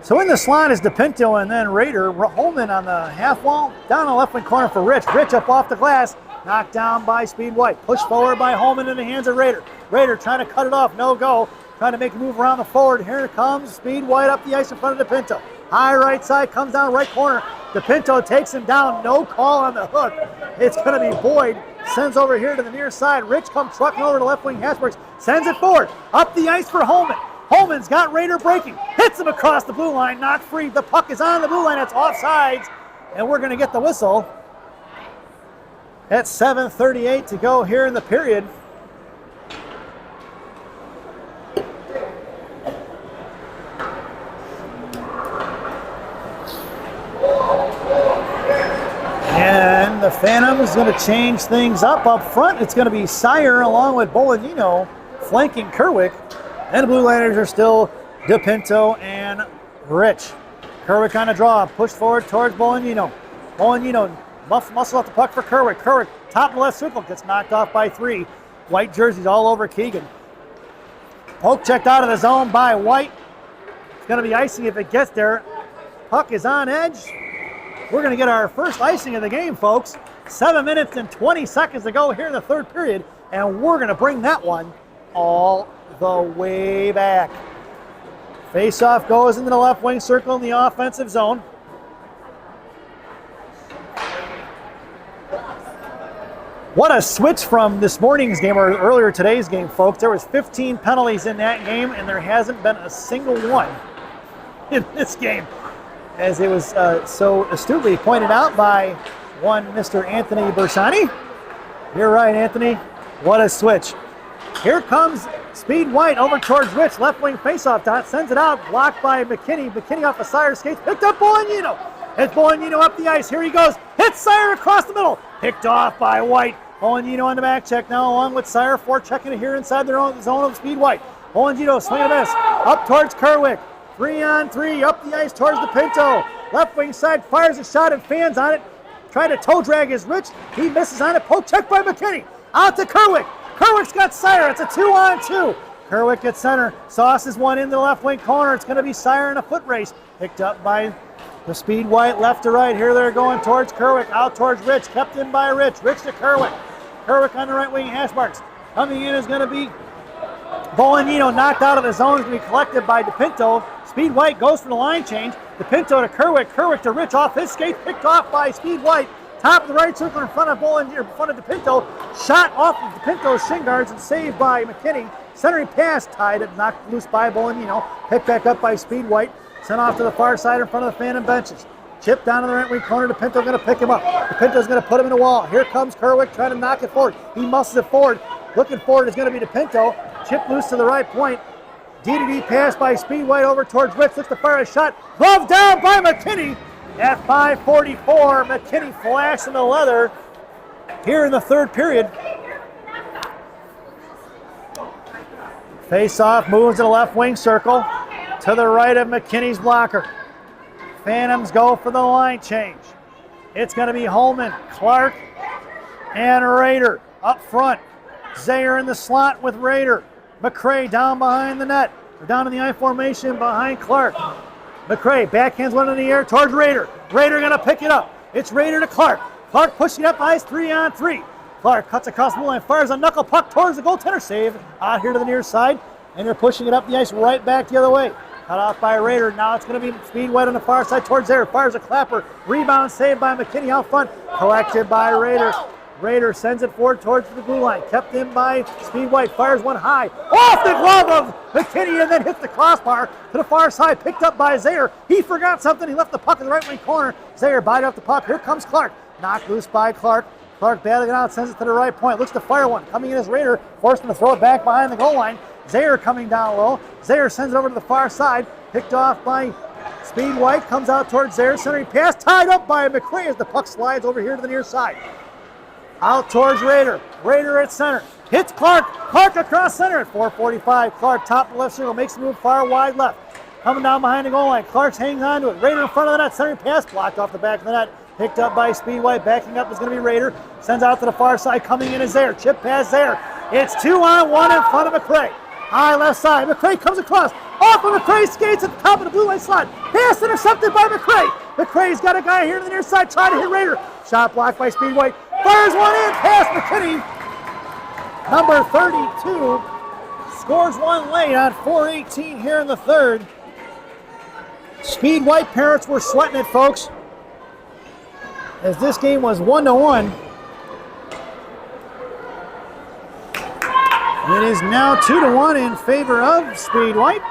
So in the slot is DePinto and then Rader. Holman on the half wall. Down the left wing corner for Rich. Rich up off the glass. Knocked down by Speed White. Pushed forward by Holman in the hands of Rader. Rader trying to cut it off. No go. Trying to make a move around the forward. Here it comes. Speed White up the ice in front of DePinto. High right side. Comes down right corner. DePinto takes him down. No call on the hook. It's going to be Boyd. Sends over here to the near side. Rich comes trucking over to left wing. Hasbergs sends it forward. Up the ice for Holman. Holman's got Rader breaking. Hits him across the blue line. Not free. The puck is on the blue line. It's offsides. And we're going to get the whistle. At 7:38 to go here in the period. And the Phantoms going to change things up front. It's going to be Sire along with Bolognino flanking Kerwick. And the Blue Liners are still DePinto and Rich. Kerwick on a draw, pushed forward towards Bolognino. Bolognino muscle off the puck for Kerwick. Kerwick, top of the left circle, gets knocked off by 3. White jerseys all over Keegan. Poke checked out of the zone by White. It's going to be icing if it gets there. Puck is on edge. We're going to get our first icing of the game, folks. 7 minutes and 20 seconds to go here in the third period, and we're going to bring that one all the way back. Face-off goes into the left wing circle in the offensive zone. What a switch from this morning's game or earlier today's game, folks. There was 15 penalties in that game, and there hasn't been a single one in this game, as it was so astutely pointed out by one Mr. Anthony Bersani. You're right, Anthony. What a switch. Here comes Speed White over towards Rich. Left wing faceoff dot. Sends it out. Blocked by McKinney. McKinney off of Sire skates. Picked up Bolognino. It's Bolognino up the ice. Here he goes. Hits Sire across the middle. Picked off by White. Bolognino on the back check now along with Sire. 4 checking it here inside their own zone of Speed White. Bolognino swinging a miss. Up towards Kerwick. 3-on-3 up the ice towards DePinto. Left wing side fires a shot and fans on it. Trying to toe drag his Rich. He misses on it. Poke check by McKinney. Out to Kerwick. Kerwick's got Sire. It's a 2-on-2. Kerwick at center. Sauce is one in the left wing corner. It's going to be Sire in a foot race. Picked up by the Speed White left to right. Here they're going towards Kerwick. Out towards Rich. Kept in by Rich. Rich to Kerwick. Kerwick on the right wing. Hash marks. Coming in is going to be Bolognino, knocked out of the zone. Is going to be collected by DePinto. Speed White goes for the line change. DePinto to Kerwick. Kerwick to Rich off his skate. Picked off by Speed White. Top of the right circle in front of Bolognino, in front of DePinto. Shot off of DePinto's shin guards and saved by McKinney. Centering pass tied it, knocked loose by Bolognino. Picked back up by Speed White. Sent off to the far side in front of the Phantom benches. Chip down to the right wing corner. DePinto going to pick him up. DePinto's going to put him in the wall. Here comes Kerwick trying to knock it forward. He muscles it forward. Looking forward is going to be DePinto. Chip loose to the right point. D-to-D pass by Speed White over towards Rich. Looks to fire a shot. Glove down by McKinney. At 5:44, McKinney flashing the leather here in the third period. Face-off moves to the left wing circle to the right of McKinney's blocker. Phantoms go for the line change. It's going to be Holman, Clark, and Rader up front. Zayer in the slot with Rader. McCray down behind the net. They're down in the I formation behind Clark. McCray backhands one in the air towards Rader. Rader going to pick it up. It's Rader to Clark. Clark pushing up ice 3-on-3. Clark cuts across the blue line, fires a knuckle puck towards the goaltender. Save out here to the near side, and they're pushing it up the ice right back the other way. Cut off by Rader. Now it's going to be Speed White on the far side towards there. Fires a clapper. Rebound saved by McKinney out front. Collected by Rader. Rader sends it forward towards the blue line. Kept in by Speed White. Fires one high. Off the glove of McKinney and then hits the crossbar to the far side. Picked up by Zayer. He forgot something. He left the puck in the right wing corner. Zayer bited off the puck. Here comes Clark. Knocked loose by Clark. Clark battling it out. Sends it to the right point. Looks to fire one. Coming in as Rader. Forced him to throw it back behind the goal line. Zayer coming down low. Zayer sends it over to the far side. Picked off by Speed White. Comes out towards Zayer. Centering pass. Tied up by McCray as the puck slides over here to the near side. Out towards Rader. Rader at center. Hits Clark. Clark across center at 4:45. Clark top of the left circle. Makes the move far wide left. Coming down behind the goal line. Clark's hanging on to it. Rader in front of the net. Centering pass. Blocked off the back of the net. Picked up by Speed White. Backing up is going to be Rader. Sends out to the far side. Coming in is there. Chip pass there. It's 2-on-1 in front of McCray. High left side. McCray comes across. Off of McCray. Skates at the top of the blue line slot. Pass intercepted by McCray. McCray's got a guy here to the near side trying to hit Rader. Shot blocked by Speed White. Fires one in past McKinney. Number 32 scores one late on 4:18 here in the third. Speed White parents were sweating it, folks, as this game was 1-1. It is now 2-1 in favor of Speed White.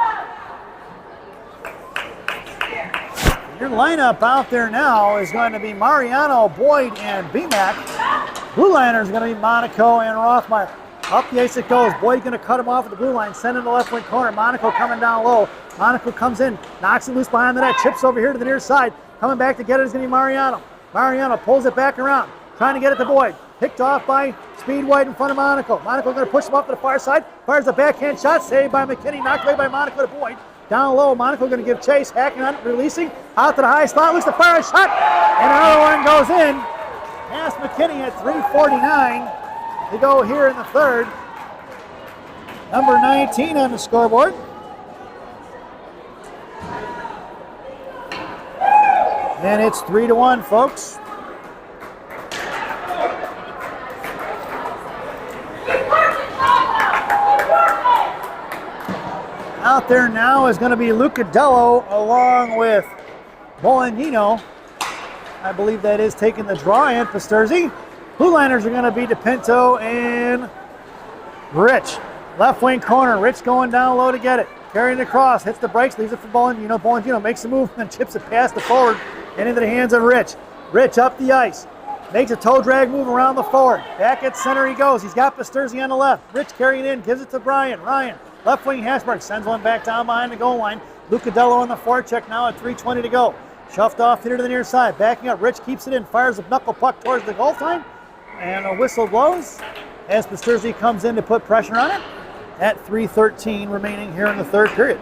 Your lineup out there now is going to be Mariano, Boyd, and BMAC. Blue liners are going to be Monaco and Rothmeyer. Up the ice it goes. Boyd going to cut him off at the blue line, send him to the left wing corner. Monaco coming down low. Monaco comes in, knocks it loose behind the net, chips over here to the near side. Coming back to get it is going to be Mariano. Mariano pulls it back around, trying to get it to Boyd. Picked off by Speed White in front of Monaco. Monaco going to push him off to the far side. Fires a backhand shot, saved by McKinney, knocked away by Monaco to Boyd. Down low, Monaco going to give chase, hacking on it, releasing, out to the high slot, looks to fire a shot, and another one goes in. Past McKinney at 3:49 to go here in the third. Number 19 on the scoreboard. And it's 3-1, folks. Out there now is going to be Lucadello along with Bolognino. I believe that is taking the draw in Pasturzi. Blue liners are going to be DePinto and Rich. Left wing corner. Rich going down low to get it. Carrying it across. Hits the brakes. Leaves it for Bolognino. Bolognino makes the move and chips it past the forward and into the hands of Rich. Rich up the ice. Makes a toe drag move around the forward. Back at center he goes. He's got Pasturzi on the left. Rich carrying in. Gives it to Brian. Ryan. Left wing Hasberg sends one back down behind the goal line. Lucadello on the forecheck now at 3:20 to go. Shoved off here to the near side. Backing up. Rich keeps it in. Fires a knuckle puck towards the goal line. And a whistle blows as Pasturzi comes in to put pressure on it at 3:13 remaining here in the third period.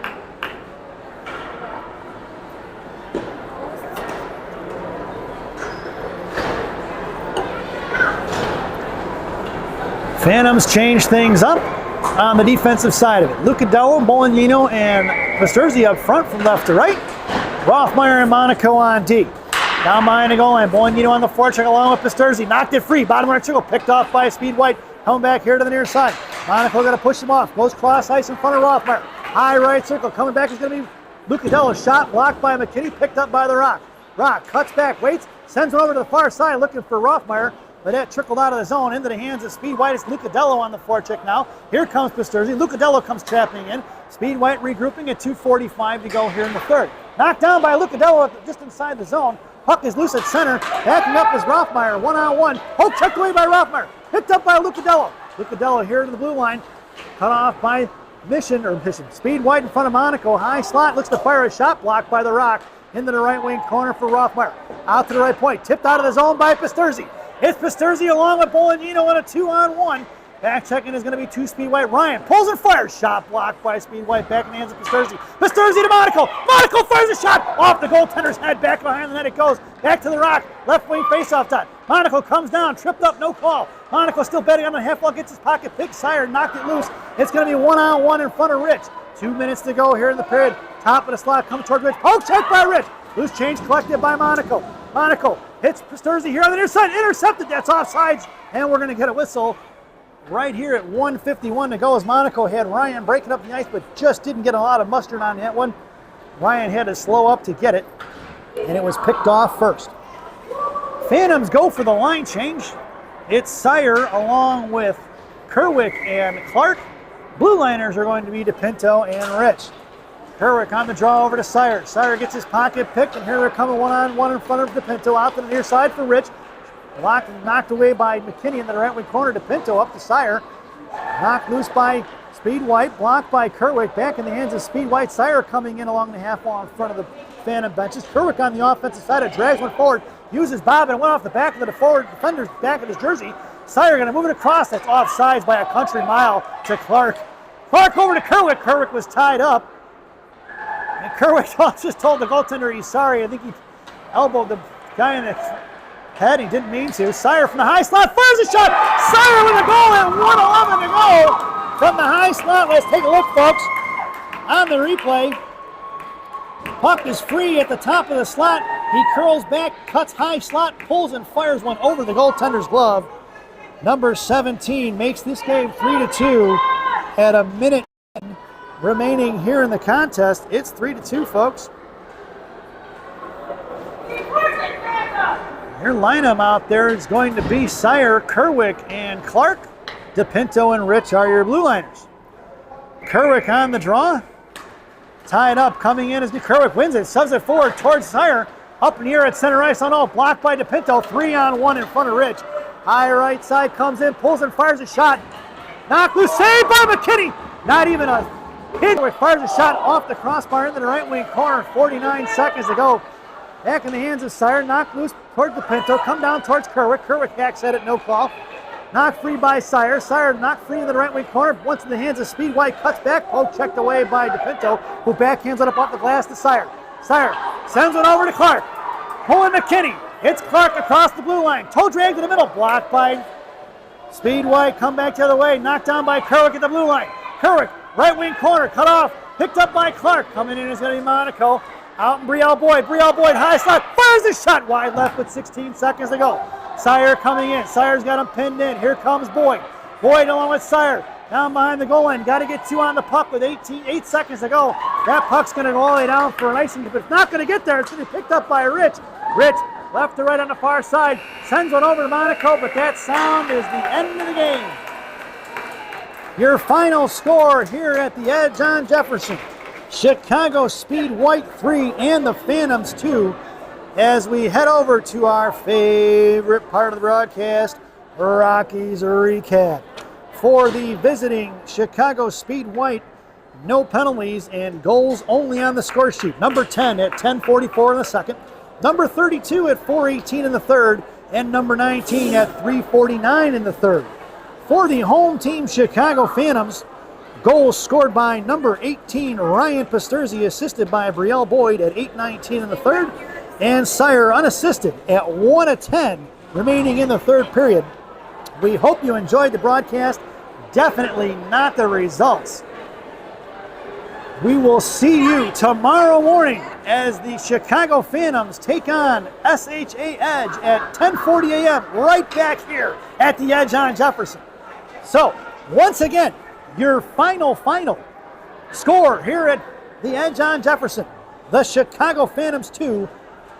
Phantoms change things up on the defensive side of it. Lucadello, Bolognino, and Pasturzi up front from left to right. Rothmeyer and Monaco on D. Down behind the goal line, Bolognino on the forecheck along with Pasturzi. Knocked it free, bottom right circle, picked off by Speed White. Coming back here to the near side. Monaco got to push him off. Goes cross ice in front of Rothmeyer. High right circle, coming back is going to be Lucadello. Shot blocked by McKinney, picked up by the Rock. Rock cuts back, waits, sends it over to the far side looking for Rothmeyer. But that trickled out of the zone into the hands of Speed White. It's Lucadello on the forecheck now. Here comes Pasturzi. Lucadello comes trapping in. Speed White regrouping at 2:45 to go here in the third. Knocked down by Lucadello just inside the zone. Puck is loose at center. Backing up is Rothmeyer. One-on-one. Hope checked away by Rothmeyer. Picked up by Lucadello. Lucadello here to the blue line. Cut off by Mission. Speed White in front of Monaco. High slot. Looks to fire a shot blocked by the Rock. Into the right wing corner for Rothmeyer. Out to the right point. Tipped out of the zone by Pasturzi. It's Pasturzi along with Bolognino on a 2-on-1. Back checking is going to be 2 Speed White. Ryan pulls and fires. Shot blocked by Speed White. Back in the hands of Pasturzi. Pasturzi to Monaco. Monaco fires a shot off the goaltender's head. Back behind the net it goes. Back to the rock. Left wing faceoff dot. Monaco comes down. Tripped up. No call. Monaco still betting on the half wall. Gets his pocket pick. Sire knocked it loose. It's going to be 1-on-1 in front of Rich. 2 minutes to go here in the period. Top of the slot comes toward Rich. Poke check by Rich. Loose change collected by Monaco. Monaco hits Pasturzi here on the near side. Intercepted. That's offsides. And we're going to get a whistle right here at 1:51 to go as Monaco had Ryan breaking up the ice, but just didn't get a lot of mustard on that one. Ryan had to slow up to get it, and it was picked off first. Phantoms go for the line change. It's Sire along with Kerwick and Clark. Blue liners are going to be DePinto and Rich. Kerwick on the draw over to Sire. Sire gets his pocket picked, and here they're coming 1-on-1 in front of DePinto out to the near side for Rich. Blocked and knocked away by McKinney in the right wing corner. DePinto up to Sire. Knocked loose by Speed White. Blocked by Kerwick. Back in the hands of Speed White. Sire coming in along the half wall in front of the Phantom benches. Kerwick on the offensive side. It drags one forward. Uses Bob and went off the back of the forward defender's back of his jersey. Sire going to move it across. That's offsides by a country mile to Clark. Clark over to Kerwick. Kerwick was tied up. And Kerwick just told the goaltender he's sorry. I think he elbowed the guy in the head. He didn't mean to. Sire from the high slot fires a shot. Sire with a goal at 1:11 to go from the high slot. Let's take a look, folks, on the replay. Puck is free at the top of the slot. He curls back, cuts high slot, pulls and fires one over the goaltender's glove. Number 17 makes this game 3-2 at a minute remaining here in the contest. It's 3-2, folks. Your lineup out there is going to be Sire, Kerwick, and Clark. DePinto and Rich are your blue liners. Kerwick on the draw. Tied up, coming in as Kerwick wins it. Subs it forward towards Sire. Up in the air at center ice on all. Blocked by DePinto. 3-on-1 in front of Rich. High right side comes in, pulls and fires a shot. Knocked loose, saved by McKinney. Not even a hit. Kerwick fires a shot off the crossbar into the right wing corner. 49 seconds to go. Back in the hands of Sire, knocked loose towards DePinto, come down towards Kerwick. Kerwick hacks at it, no call. Knocked free by Sire. Sire knocked free in the right wing corner. Once in the hands of Speed White, cuts back, poke checked away by DePinto, who backhands it up off the glass to Sire. Sire sends it over to Clark. Pulling McKinney. Hits Clark across the blue line. Toe drag to the middle, blocked by Speed White. Come back the other way, knocked down by Kerwick at the blue line. Kerwick, right wing corner, cut off. Picked up by Clark. Coming in is going to be Monaco. Out in Brielle Boyd. Brielle Boyd, high slot, fires a shot wide left with 16 seconds to go. Sire coming in. Sire's got him pinned in. Here comes Boyd. Boyd along with Sire. Down behind the goal line. Got to get 2 on the puck with 8 seconds to go. That puck's going to go all the way down for an icing, but it's not going to get there. It's going to be picked up by Rich. Rich, left to right on the far side. Sends one over to Monaco, but that sound is the end of the game. Your final score here at the Edge on Jefferson. Chicago Speed White 3 and the Phantoms 2 as we head over to our favorite part of the broadcast, Rockies Recap. For the visiting Chicago Speed White, no penalties and goals only on the score sheet. Number 10 at 10:44 in the second, number 32 at 4:18 in the third, and number 19 at 3:49 in the third. For the home team Chicago Phantoms, goals scored by number 18, Ryan Pasturzi, assisted by Brielle Boyd at 8:19 in the third, and Sire unassisted at 1:10 remaining in the third period. We hope you enjoyed the broadcast. Definitely not the results. We will see you tomorrow morning as the Chicago Phantoms take on SHA Edge at 10:40 a.m. right back here at the Edge on Jefferson. So, once again, your final score here at the Edge on Jefferson. The Chicago Phantoms 2,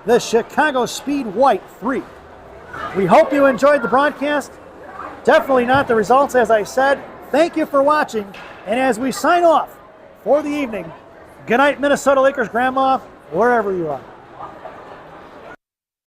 the Chicago Speed White 3. We hope you enjoyed the broadcast. Definitely not the results, as I said. Thank you for watching. And as we sign off for the evening, good night, Minnesota Lakers grandma, wherever you are.